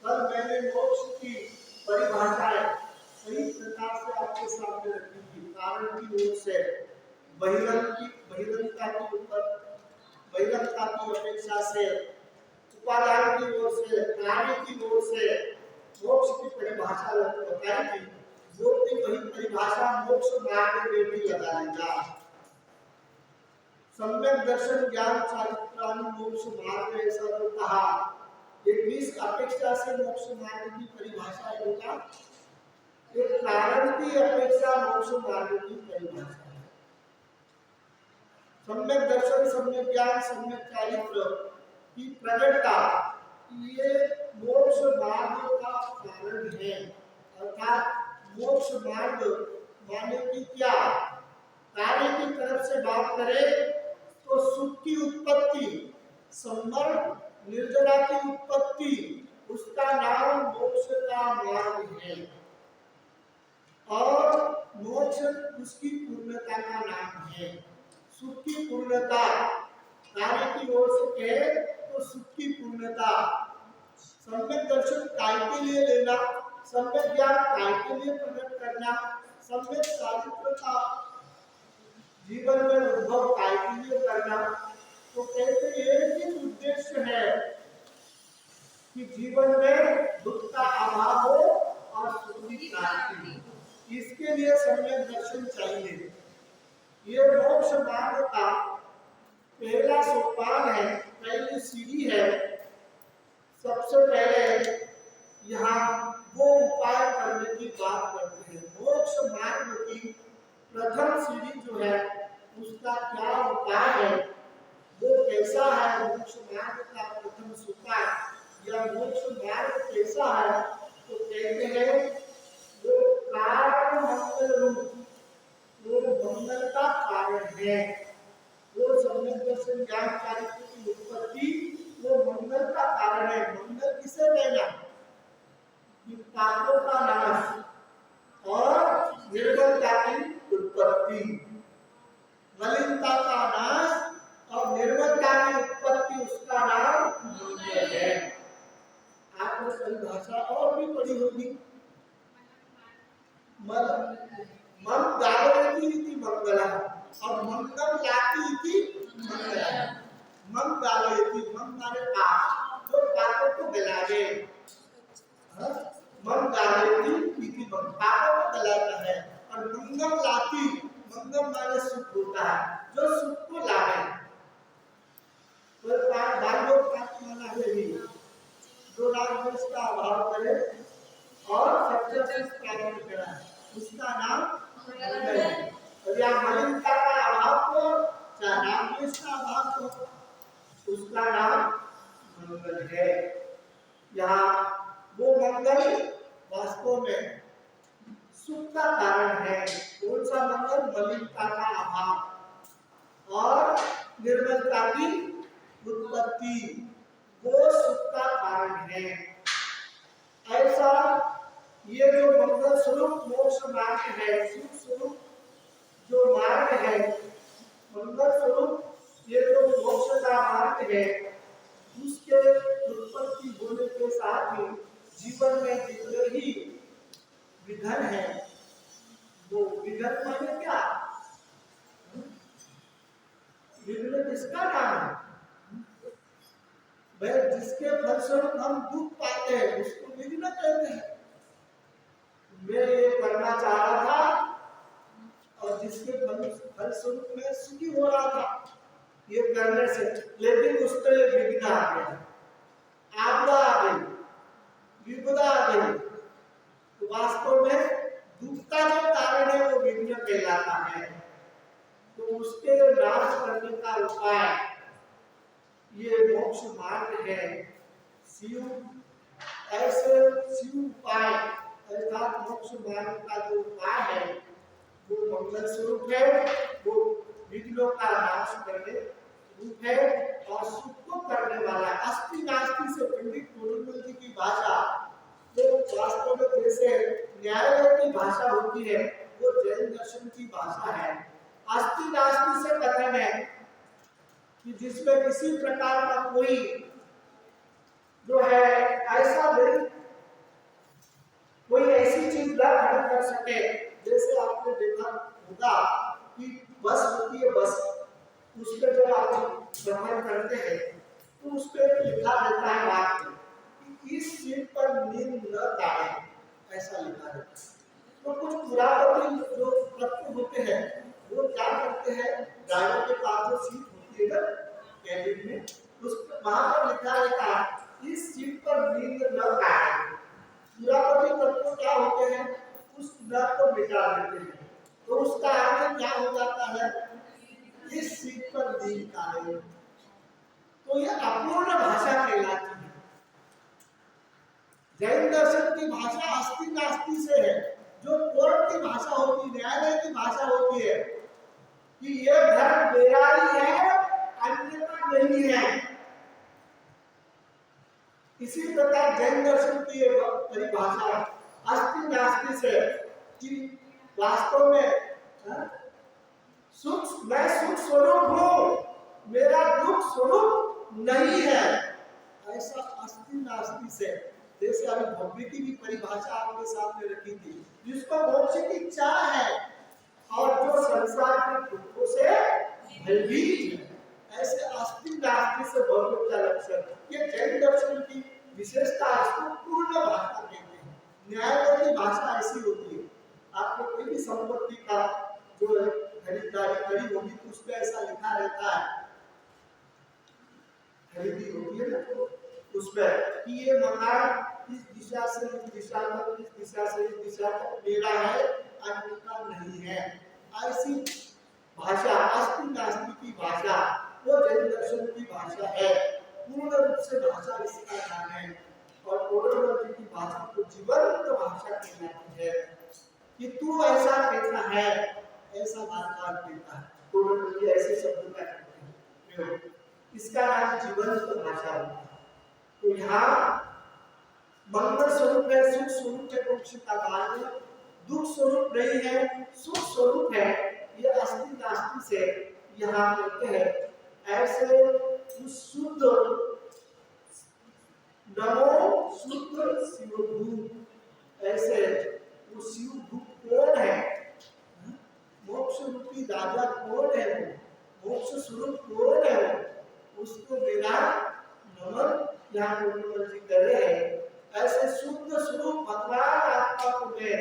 कल मैंने मोक्ष की परिभाषाएं सही प्रकार से आपके सामने रखी थी। कारण की ओर से बहिरंगता के ऊपर, बहिरंगता की अपेक्षा से, उपादान की ओर से, कार्य की ओर से मोक्ष की परिभाषा बताई थी। जो भी वही परिभाषा मोक्ष मार्ग में भी लगा लेगा। सम्यक दर्शन ज्ञान चारित्रादि मोक्ष मार्ग ऐसा तो कहा, ये 20 अपेक्षा से मोक्ष मार्ग की परिभाषा है उनका, एक कारण की अपेक्षा मोक्ष मार्ग की परिभाषा है। सम्यक दर्शन, सम्यक ज्ञान, सम्यक चारित्र की प्रकटता ये मोक्ष मार्ग का कारण है। अर्थात मोक्ष मार्ग माने कि क्या, कार्य की तरफ से बात करें तो सुख की उत्पत्ति, संवरण निर्जरा की उत्पत्ति, उसका नाम मोक्ष का मार्ग है। और मोक्ष उसकी पूर्णता का नाम है। सुख की पूर्णता कार्य की ओर से कहे तो सुख की पूर्णता। सम्यक दर्शन काय के लिए लेना, सम्यक ज्ञान काय के लिए प्रकट करना, सम्यक चारित्र का जीवन में उद्भव काय के लिए करना। तो कहते एक ही उद्देश्य है कि जीवन में दुख का अभाव हो और सुख की प्राप्ति। इसके लिए सम्यक दर्शन चाहिए। ये मोक्ष मार्ग का पहला सोपान है, पहली सीढ़ी है। सबसे पहले यहाँ वो उपाय करने की बात करते हैं। मोक्ष मार्ग की प्रथम सीढ़ी जो है उसका क्या उपाय है, वो कैसा है। मोक्ष मार्ग का प्रथम सोपान या मोक्ष मार्ग कैसा है, तो कहते हैं वो कारण मंगल रूप, वो मंगल का कारण है। वो सम्यक दर्शन ज्ञान चारित्र की उत्पत्ति वो मंगल का कारण है। मंगल किसे लेना, कि पापों का नाश और निर्मलता की उत्पत्ति। मलिनता का नाश और निर्मलता की उत्पत्ति, उसका नाम मंगल है। आपने सही भाषा और भी पढ़ी होगी। मन गायती इति मंगलः और मंगल लाती इति मंगलः। मन गायती, मन माने पाप, जो पापों को गलावे। मन गायती इति मंगलः, पापों को गलाता है। और मंगल लाती, मंगल माने सुख होता है, जो सुख को लावे। तो बालों का माना है भी जो राग का अभाव करे और सबसे प्राप्त करा, उसका नाम मंगल है। और या मलिनता का अभाव को, चाहे राग का अभाव को, उसका नाम मंगल है। यहाँ वो मंगल वास्तव में सुख का कारण है। कौन सा मंगल, मलिनता का अभाव और निर्मलता की उत्पत्ति, वो सुख का कारण है। ऐसा ये जो मंगल स्वरूप मोक्ष मार्ग है, सुख स्वरूप जो मार्ग है, मंगल स्वरूप ये जो मोक्ष का मार्ग है, उसके उत्पत्ति होने के साथ ही जीवन में जितने ही विघ्न है, वो विघ्न माने क्या, विघ्न किसका नाम है भाई, जिसके फलस्वरूप हम दुख पाते हैं उसको विघ्न कहते हैं। मैं ये करना चाह रहा था और जिसके फलस्वरूप मैं सुखी हो रहा था ये करने से, लेकिन उस पर विघ्न आ गया, आपदा आ गई, विपदा आ गई, तो वास्तव में दुख का जो कारण है वो विघ्न कहलाता है। तो उसके नाश करने का उपाय ये मोक्ष मार्ग है। शिव ऐसे शिव उपाय अर्थात मोक्ष मार्ग का जो उपाय है वो मंगल स्वरूप है, वो विघ्नों का नाश करने रूप है और सुख को करने वाला है। अस्थि नास्ति से पंडित गोविंद जी की भाषा जो वास्तव में जैसे न्यायालय की भाषा होती है, वो जैन दर्शन की भाषा है। अस्थि नास्ति से कथन है कि जिसमें किसी प्रकार का कोई जो है ऐसा नहीं, कोई ऐसी चीज न खड़ा कर सके। जैसे आपने देखा होगा कि बस होती है, बस उस पर जब आप भ्रमण करते हैं तो उस पर लिखा रहता है वाक्य कि इस सीट पर नींद न ताड़े, ऐसा लिखा रहता है। तो कुछ पुरातन जो तत्व होते हैं वो क्या करते हैं, ड्राइवर के पास जो सीट होती है ना कैबिन में, उस पर वहां पर लिखा रहता है इस सीट पर नींद न ताड़े। पुरातन तत्व क्या होते हैं, उस न को मिटा देते हैं, तो उसका अर्थ क्या हो जाता है, इस सीट पर नींद ताड़े। तो ये अपूर्ण भाषा कहलाती है। जैन दर्शन की भाषा अस्थि नास्ति से है। जो कोर्ट की भाषा होती है, न्यायालय की भाषा होती है कि ये धर्म मेरा ही है, अन्य का नहीं है। इसी प्रकार जैन दर्शन की परिभाषा अस्थि नास्ति से कि वास्तव में हाँ? मैं सुख स्वरूप हूँ, मेरा दुख स्वरूप नहीं है, ऐसा अस्ति नास्ति से। जैसे अभी भव्य की भी परिभाषा आपके सामने रखी थी, जिसको मोक्ष की चाह है और जो संसार के दुखों से भयभीत है, ऐसे अस्ति नास्ति से भव्य का लक्षण। ये जैन दर्शन की विशेषता, इसको पूर्ण भाषा कहते हैं। न्याय की भाषा ऐसी होती है, आपको कोई भी संपत्ति का जो खरीदारी करी होगी तो उसमें ऐसा लिखा रहता है, खरीदी होती है ना, तो उसमें कि ये मकान इस दिशा से इस दिशा तक, इस दिशा से इस दिशा तक मेरा है, अन्य का नहीं है। ऐसी भाषा अस्ति नास्ति की भाषा वो जैन दर्शन की भाषा है, पूर्ण रूप से भाषा इसका नाम है। और कोडोलवर्ती की भाषा को जीवंत भाषा कहलाती है कि तू ऐसा कहता है, ऐसा बार-बार कहता है। कोडोलवर्ती ऐसे शब्द का करते हैं, इसका नाम जीवंत भाषा होता है। तो यहाँ मंगल स्वरूप है, सुख स्वरूप है, मोक्ष का कार्य, दुख स्वरूप नहीं है, सुख स्वरूप है। ये अस्ति नास्ति से यहाँ कहते हैं। ऐसे उस शुद्ध नमो शुद्ध शिवभूत, ऐसे वो शिवभूत कौन है, मोक्ष रूपी राजा कौन है, मोक्ष स्वरूप कौन है, उसको मेरा नमन यहाँ जी कर रहे हैं। ऐसे शुद्ध स्वरूप भगवान आत्मा को मैं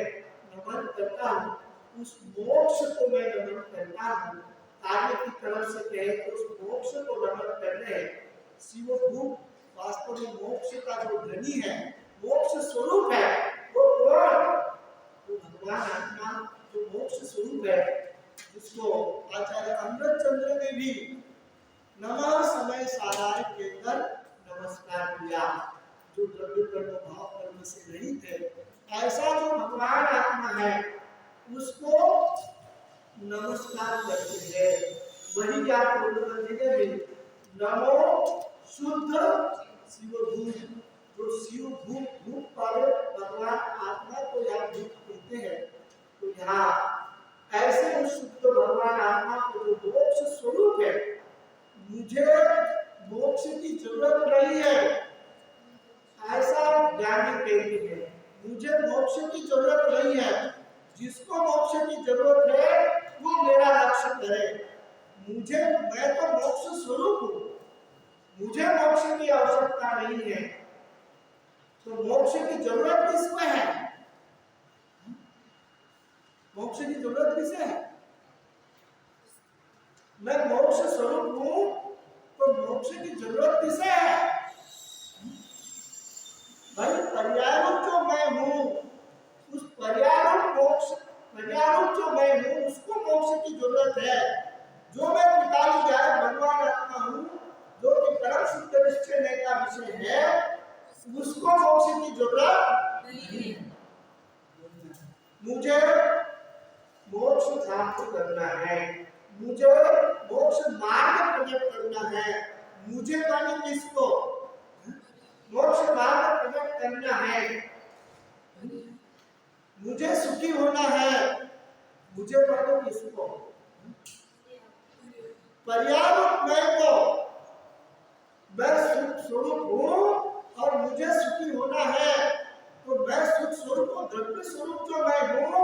नमन करता हूँ, उस मोक्ष को मैं नमन करता हूँ। कार्य की तरफ से कहे तो उस मोक्ष को नमन कर रहे हैं। शिवभूत वास्तव में मोक्ष का जो धनी है, मोक्ष स्वरूप है, वो कौन? वो भगवान आत्मा जो मोक्ष स्वरूप है, जिसको आचार्य अमृतचंद्र ने भी नमः समय साराय के अंदर नमस्कार किया, जो द्रव्य कर्म भाव कर्म से रहित है। ऐसा जो भगवान आत्मा है उसको नमस्कार करते हैं। वही क्या बोलते हैं, नमो शुद्ध शिवभूत, जो शिवभूत भूत वाले भगवान आत्मा को यहाँ भूत कहते हैं। तो यहाँ ऐसे उस शुद्ध भगवान आत्मा को जो मोक्ष स्वरूप है, मुझे मोक्ष की जरूरत नहीं है, ऐसा ज्ञानी कहते हैं। मुझे मोक्ष की जरूरत नहीं है, जिसको मोक्ष की जरूरत है वो मेरा लक्ष्य करे। मैं तो मोक्ष स्वरूप हूँ, मुझे मोक्ष की आवश्यकता नहीं है। तो मोक्ष की जरूरत किसको है? मोक्ष की जरूरत किसे है? मैं मोक्ष स्वरूप हूँ, तो मोक्ष की जरूरत किसे है? भाई पर्यारूप जो मैं हूँ, उस पर्यारूप जो मैं हूँ, उसको मोक्ष की जरूरत है। जो मैं पिताली जाए भगवान आत्मा हूँ, जो कि परम शुद्ध निश्चय का विषय है, उसको मोक्ष की जरूरत नहीं है। मुझे मोक्ष प्राप्त करना है, मुझे मोक्ष मार्ग प्रकट करना है। मुझे माने किसको? मोक्ष मार्ग प्रकट करना है, मुझे सुखी होना है। मुझे मानो किसको? पर्यारूप मैं को, मैं सुख स्वरूप हूँ और मुझे सुखी होना है। तो मैं सुख स्वरूप और द्रव्य स्वरूप जो मैं हूँ,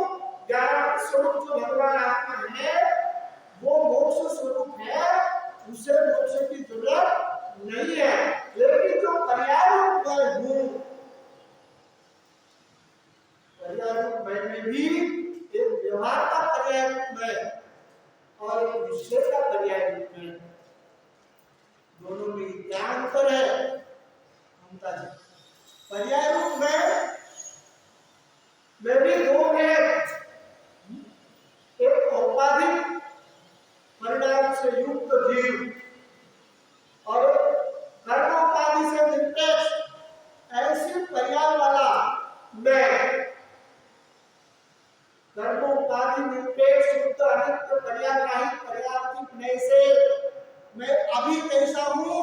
ज्ञान स्वरूप जो भगवान आत्मा है, वो मोक्ष स्वरूप है, उसे मोक्ष की जरूरत नहीं है। लेकिन जो पर्यारूप मैं हूँ, पर्यारूप मैं में भी एक व्यवहार का पर्यारूप मैं और एक निश्चय का पर्यारूप मैं, दोनों में क्या अंतर है? पर्यारूप में भी दो है, एक औपाधिक परिणाम से युक्त जीव और कर्मोपाधि से निरपेक्ष, ऐसे पर्याय वाला मैं। कर्मोपाधि निरपेक्ष शुद्ध अनित्य पर्यायग्राही पर्याप्तिक मैं से मैं अभी कैसा हूँ?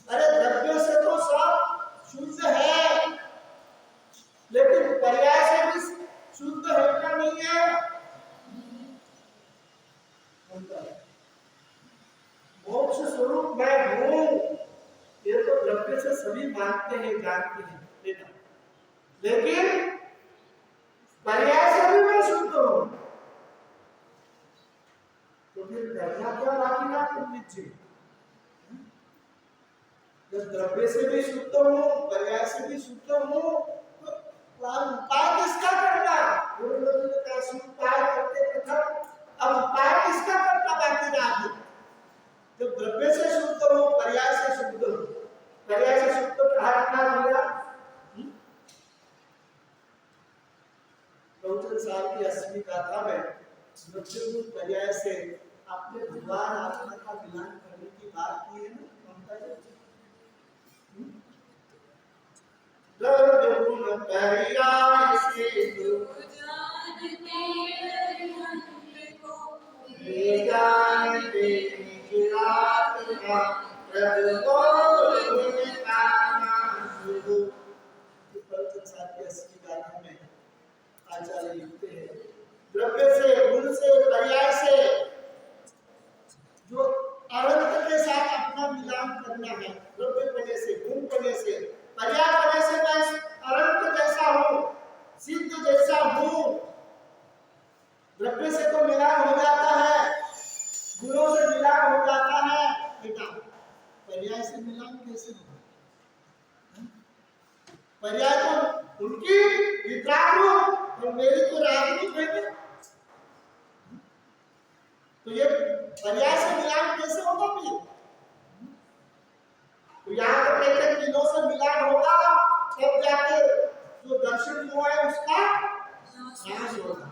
अरे द्रव्य से तो सब शुद्ध है, लेकिन मानते हैं, जानते हैं बेटा, लेकिन पर्याय से भी मैं शुद्ध हूं, तो फिर करना क्या बाकी ना पंडित जी? जब द्रव्य से भी शुद्ध हूं, पर्याय से भी शुद्ध हूं, तो उपाय किसका करना? गुरु लोग ने कहा उपाय करते प्रथम, अब उपाय किसका करना बाकी रहा? जब द्रव्य से शुद्ध हो, पर्याय से शुद्ध हो, पर्याय से शुद्ध का क्या मिला? बहुचन साल की 80वीं गाथा में द्रव्य पर्याय से अपने भगवान आत्मा का मिलान करने की बात की है ना, ममता जी? द्रव्य गुण पर्याय से जानते निज आत्मा प्रभु गुण का शुभ। बहुचन साल की 80वीं गाथा में आचार्य लिखते हैं, द्रव्य से, गुण से, पर्याय से जो अनंत के साथ अपना मिलान करना है, द्रव्य पने से, गुण पने से, पर्याय पने से मैं अनंत जैसा हूं, सिद्ध जैसा हूं। द्रव्य से तो मिलान हो जाता है, गुणों से मिलान हो जाता है बेटा, पर्याय से मिलान कैसे होगा? पर्याय तो उनकी वितराग रूप और मेरी तो राग रूप है, तो ये पर्याय से मिलान कैसे होगा फिर? तो यहाँ तो कहते हैं तीनों से मिलान होगा, तब जाके जो दर्शन हुआ है उसका नाश होगा।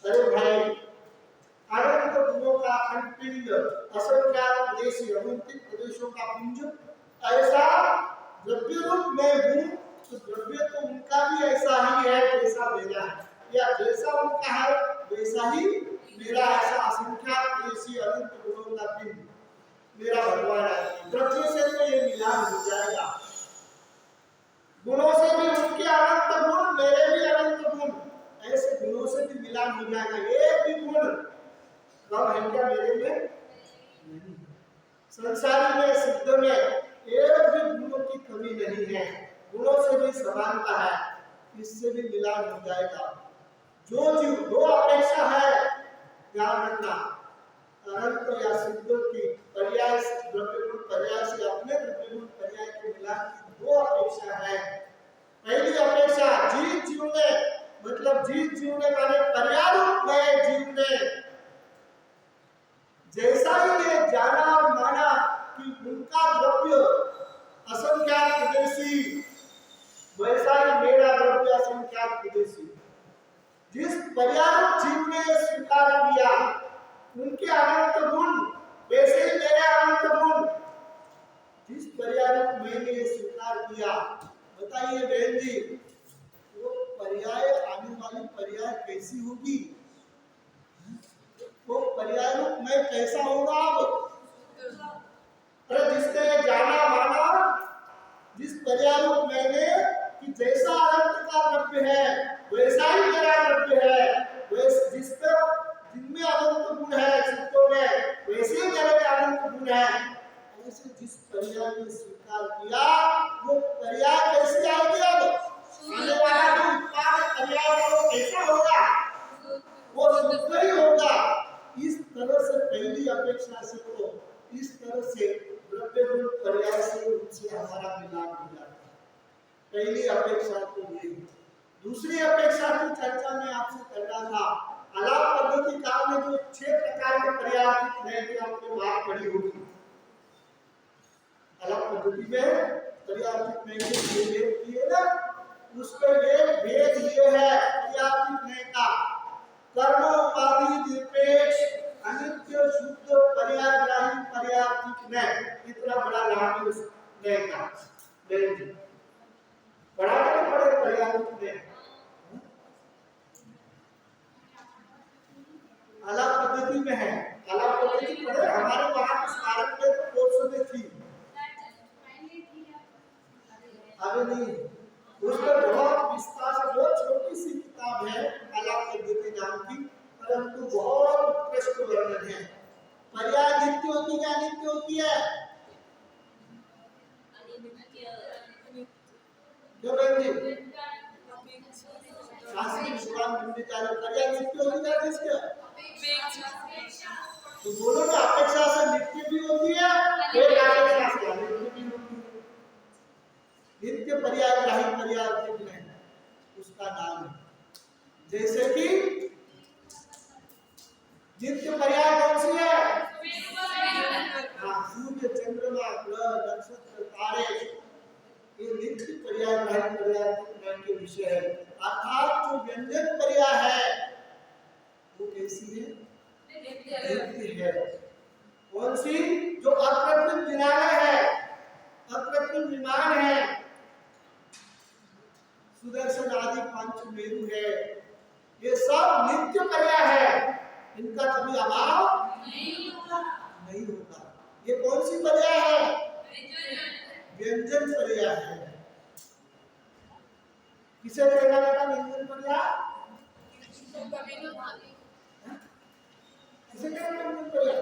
अरे भाई, अनंत गुणों का अनपिंड, असंख्यात प्रदेशी, अनंतिक प्रदेशों का पुंज, ऐसा द्रव्य रूप में हूँ, तो द्रव्य तो उनका भी ऐसा ही है जैसा मेरा है, या जैसा उनका है वैसा ही मेरा, ऐसा असंख्यात प्रदेशी अनंत गुणों का पिंड मेरा भगवान है। द्रव्य से तो ये मिलान हो जाएगा, गुणों से भी उनके अनंत गुण, मेरे भी अनंत गुण, ऐसे गुणों से भी मिलान हो जाएगा। एक भी गुण कम है क्या मेरे में? नहीं। संसार में, सिद्ध में एक भी गुणों की कमी नहीं है, गुणों से भी समानता है, इससे भी मिलान हो जाएगा। जो जीव दो अपेक्षा है, ध्यान रखना, अनंत या सिद्धों की पर्याय से, द्रव्य गुण पर्याय से अपने द्रव्य गुण पर्याय के मिलान की दो अपेक्षा है। पहली अपेक्षा जीव जीव ने, मतलब जीव जीव ने माने पर्याय रूप में जीव ने जैसा ही ये जाना माना कि उनका द्रव्य असंख्यात प्रदेशी, वैसा ही मेरा द्रव्य असंख्यात प्रदेशी। जिस पर्याय जीव ने स्वीकार किया उनके अनंत गुण, वैसे ही मेरे अनंत गुण। जिस पर्याय मैंने स्वीकार किया, बताइए बहन जी, वो पर्याय आने वाली पर्याय कैसी होगी? वो पर्याय रूप में कैसा होगा? अरे जिसने जाना माना, जिस पर्याय रूप मैंने कि जैसा अनंत का द्रव्य है वैसा ही मेरा द्रव्य है, वैसे जिनमें अनंत गुण है सिद्धों में, वैसे ही मेरे में अनंत गुण है। ऐसे जिस पर्याय ने स्वीकार किया, वो पर्याय कैसे आएगी? अब आने वाला जो उत्पाद पर्याय वो कैसा होगा? वो शुद्ध ही होगा। इस तरह से पहली अपेक्षा से तो इस तरह से द्रव्य गुण पर्याय से उनसे हमारा मिलान हो जाता है। पहली अपेक्षा तो ये। दूसरी अपेक्षा की चर्चा में आपसे कर रहा था, अलाप पद्धति काल में जो 6 प्रकार के पर्याय नए की आपने बात पढ़ी होगी। अलाप पद्धति में पर्याप्त नए के भेद किए ना, उसका ये भेद ये है पर्याप्त नए का, कर्म उपाधि निरपेक्ष अनित्य शुद्ध पर्यायग्राही पर्याप्त नए, इतना बड़ा नाम है उस नए का। बड़ा बड़े पर्याप्त नए अलाप पद्धति में है। अलाप पद्धति पढ़े हमारे वहां के स्मारक में तो कोर्स में थी, अभी नहीं। उसमें बहुत विस्तार से, बहुत छोटी सी किताब है अलाप पद्धति नाम की, परंतु बहुत उत्कृष्ट वर्णन है। पर्याय नित्य होती है, अनित्य होती है? क्यों बहन जी? शास्त्री भगवान ब्रह्मचारी पर्याय नित्य होती जाती इसके। तो बोलो ना, अपेक्षा से नित्य भी होती है, एक अपेक्षा से अनित्य भी होती है। नित्य पर्यायग्राही पर्याय में उसका नाम है। जैसे कि नित्य पर्याय कौन सी है? हाँ, सूर्य, चंद्रमा, ग्रह, नक्षत्र, तारे, ये नित्य पर्यायग्राही पर्याय के विषय है। अर्थात जो व्यंजन पर्याय है वो कैसी है? नित्य है। कौन सी? जो अकृत्रिम जिनालय है, अकृत्रिम विमान है, सुदर्शन आदि पंच मेरु है, ये सब नित्य पर्याय है, इनका कभी अभाव नहीं होगा। ये कौन सी पर्याय है? व्यंजन पर्याय है। किसे कहेगा बेटा व्यंजन पर्याय? किसे कहेगा व्यंजन पर्याय?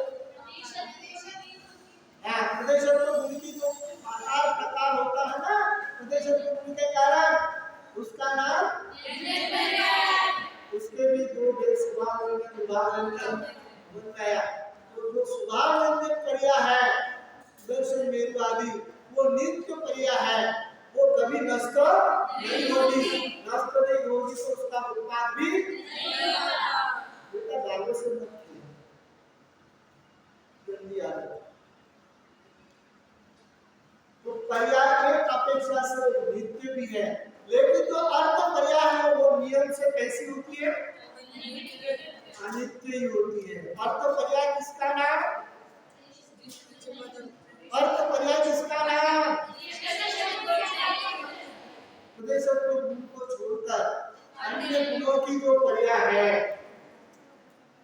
हाँ, प्रदेशत्व गुण की जो आकार प्रकार होता है ना, प्रदेशत्व गुण के कारण उसका नाम व्यंजन पर्याय। उसके भी दो भेद, स्वभाव व्यंजन, विभाग व्यंजन बन गया। तो जो स्वभाव व्यंजन पर्याय है, सुदर्शन मेरु आदि, वो नित्य पर्याय है, वो कभी नष्ट नहीं होगी। नष्ट नहीं होगी तो उसका उत्पाद भी नहीं होगा। बेटा दालों से मत किया, गंदी आदत। तो पर्याय के अपेक्षा से नित्य भी है, लेकिन जो अर्थ पर्याय है वो नियम से कैसी होती है? अनित्य ही होती है। अर्थ पर्याय किसका नाम? अर्थ पर्याय किसका नाम? प्रदेशत्व गुण को छोड़कर अन्य गुणों की जो पर्याय है,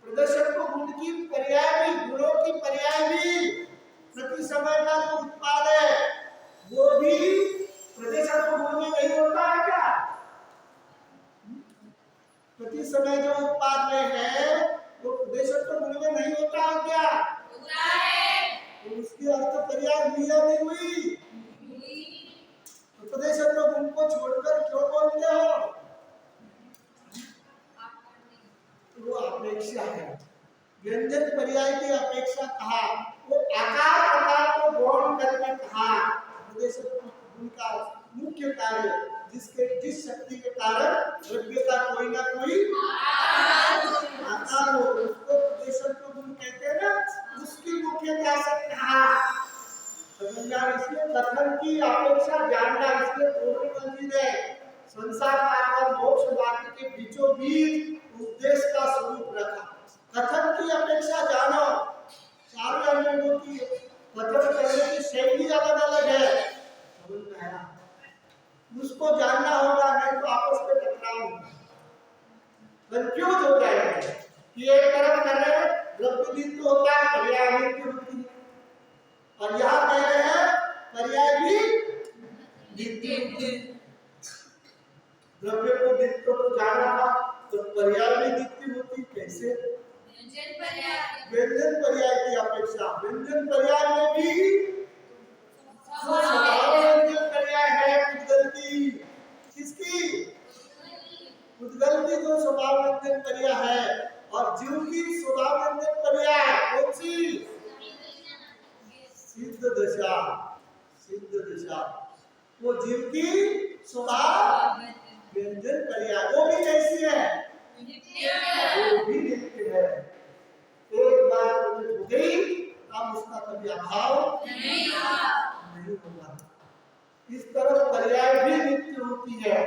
प्रदेशत्व गुण की पर्याय भी, गुणों की पर्याय भी, प्रति समय का जो उत्पाद है वो भी प्रदेशत्व गुण में नहीं होता है क्या? प्रति समय जो उत्पाद में है वो प्रदेशत्व गुण में नहीं होता है क्या? होता है। तो उसकी अर्थ पर्याय नियम नहीं हुई। प्रदेशत्व गुण को छोड़कर क्यों बोलते हो? वो अपेक्षा है। व्यंजन पर्याय की अपेक्षा कहा, वो आकार प्रकार को गौण करके कहा। प्रदेशत्व गुण का मुख्य कार्य, जिस शक्ति के कारण द्रव्य का कोई ना कोई आकार हो, उसको प्रदेशत्व गुण कहते हैं ना, उसकी मुख्यता से कहा। समझना, इसलिए कथन की अपेक्षा जानना, इसलिए पूर्णमंत्री ने संसार और मोक्ष वाक्य के बीचों बीच उपदेश का स्वरूप रखा। कथन की अपेक्षा जानो, सारे अंगों की कथन करने की शैली अलग अलग है, समझ में आया? उसको जानना होगा, नहीं तो आपस में टकराव होगा, कंफ्यूज हो जाएंगे कि एक तरफ कर रहे हैं द्रव्य नित्य होता है, पर्याय नित्य होती है, और यहाँ कह रहे हैं पर्याय भी नित्य होती है। द्रव्य को नित्य तो जाना था, तो पर्याय भी नित्य होती कैसे? व्यंजन पर्याय की अपेक्षा, व्यंजन पर्याय में भी स्वभाव व्यंजन पर्याय है। उद्गल की, किसकी? उद्गल की जो स्वभाव व्यंजन पर्याय है, और जीव की स्वभाव व्यंजन पर्याय कौन सी? सिद्ध दशा। सिद्ध दशा वो जीव की स्वभाव व्यंजन पर्याय, वो भी कैसी है? वो भी नित्य है। एक बार प्रकट हो गई, अब उसका कभी अभाव नहीं होगा। इस तरह पर्याय भी नित्य होती है।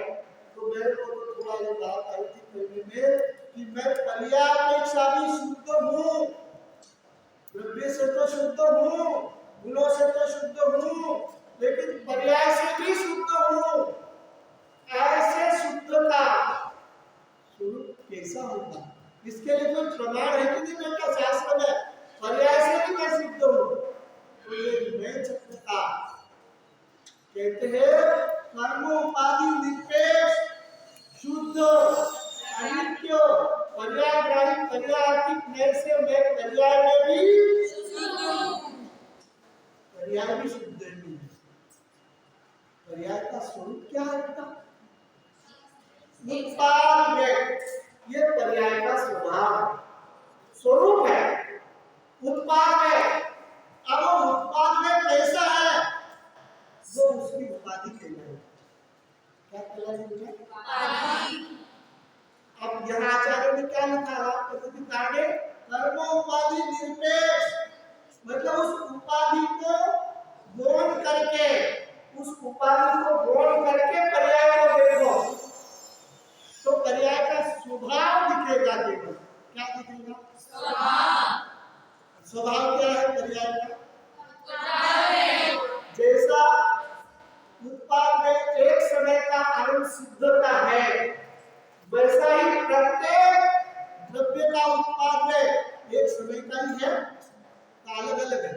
तो मेरे को तो थोड़ा ये बात आई थी कहने में कि मैं पर्याय अपेक्षा भी शुद्ध हूँ, द्रव्य से तो शुद्ध हूँ, गुणों से तो शुद्ध हूँ, लेकिन पर्याय से भी शुद्ध हूँ। ऐसे शुद्ध का स्वरूप कैसा होगा? इसके लिए कोई प्रमाण है कि नहीं बेटा शास्त्र में? पर्याय से भी मैं शुद्ध हूँ, तो ये नहीं सकता। कहते हैं कर्म उपाधि निरपेक्ष शुद्ध अनित्य पर्यायग्राही पर्यायातीत में से मैं पर्याय में भी शुद्ध हूँ। पर्याय भी शुद्ध नहीं है, पर्याय का स्वरूप क्या है बेटा? उत्पाद में ये पर्याय का स्वभाव स्वरूप है। उत्पाद में अब उत्पाद में कैसा है वो उसकी उपाधि कहलाएगी। क्या कहलाएगी? अब यहाँ आचार्य ने क्या लिखा है? कर्मोपाधि निरपेक्ष, मतलब उस उपाधि को गौण करके, उस उपाधि को गौण करके पर्याय को देखो तो पर्याय का स्वभाव दिखेगा केवल। क्या दिखेगा? स्वभाव क्या है पर्याय का? जैसा उत्पाद में एक समय का अणु सिद्धता है, वैसा ही प्रत्येक द्रव्य का उत्पाद में एक समय का ही है, अलग अलग है।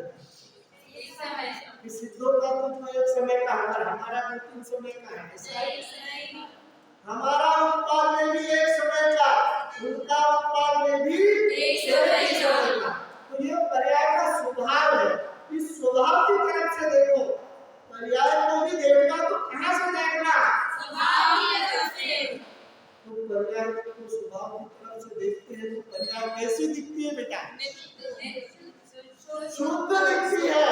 सिद्धों का तो एक समय का, हमारा 2-3 समय का है। हमारा उत्पाद में भी एक समय का, उनका उत्पाद में भी एक समय का। तो ये पर्याय का स्वभाव है। इस स्वभाव की तरफ से देखो, पर्याय को भी देखना तो कहाँ से देखना? तो पर्याय को स्वभाव की तरफ से देखते हैं तो पर्याय कैसी दिखती है बेटा? शुद्ध दिखती है।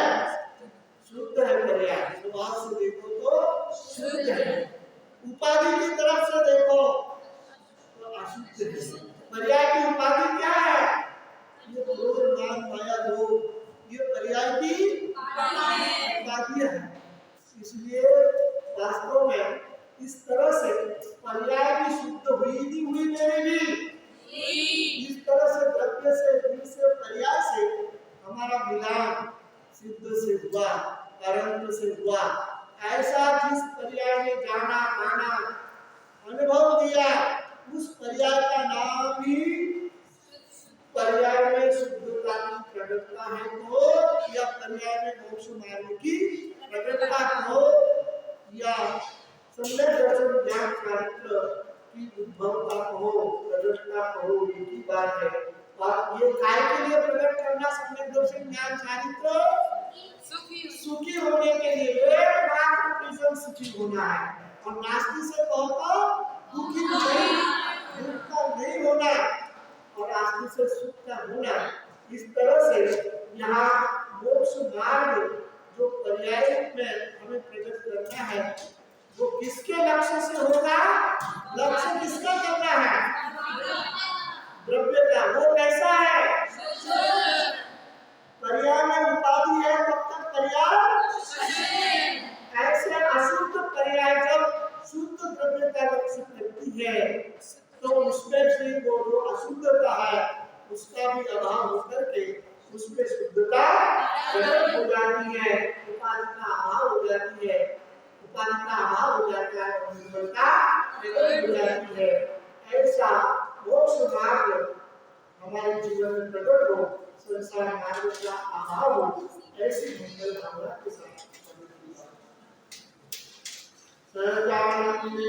शुद्ध है पर्याय, स्वभाव से देखो तो शुद्ध है। उपाधि की तरफ से देखो तो अशुद्ध है। पर्याय की उपाधि क्या है? ये क्रोध मान माया लोभ, ये पर्याय की उपाधियां है। इसलिए वास्तव में इस तरह से पर्याय भी शुद्ध हुई नहीं हुई मेरे भी, इस तरह से द्रव्य से, गुण से, पर्याय से हमारा मिलान सिद्ध से हुआ, अनंत से हुआ। ऐसा जिस पर्याय ने जाना, माना, अनुभव दिया, उस पर्याय का नाम ही पर्याय में शुद्धता की प्रगटता है। तो या पर्याय में मोक्ष मार्ग की प्रगटता हो या सम्यक दर्शन ज्ञान चारित्र की उद्भवता हो, प्रगटता हो, एक ही बात है। और ये काय के लिए प्रकट करना सम्यक दर्शन ज्ञान चारित्र? सुखी होने के लिए, एकमात्र प्रिजन सुखी होना है। और नास्ति से कहो तो दुखी नहीं, दुख का नहीं होना और आस्ति से सुख का होना। इस तरह से यहाँ मोक्ष मार्ग जो पर्याय में हमें प्रकट करना है वो किसके लक्ष्य से होगा? लक्ष्य किसका करना है? द्रव्य का। वो कैसा है? पर्याय में उपाधि है तब तक पर्याय ऐसे अशुद्ध पर्याय जब शुद्ध द्रव्य का लक्ष्य करती है तो उसमें से वो जो अशुद्धता है उसका भी अभाव होकर के उसमें शुद्धता प्रकट हो जाती है, उपाधि का अभाव हो जाती है, उपाधि का अभाव हो जाता है और निर्मलता प्रकट हो जाती है। ऐसा मोक्ष मार्ग हमारे जीवन में प्रकट हो, संसार मार्ग का अभाव हो, ऐसी मंगल भावना के साथ सदानंद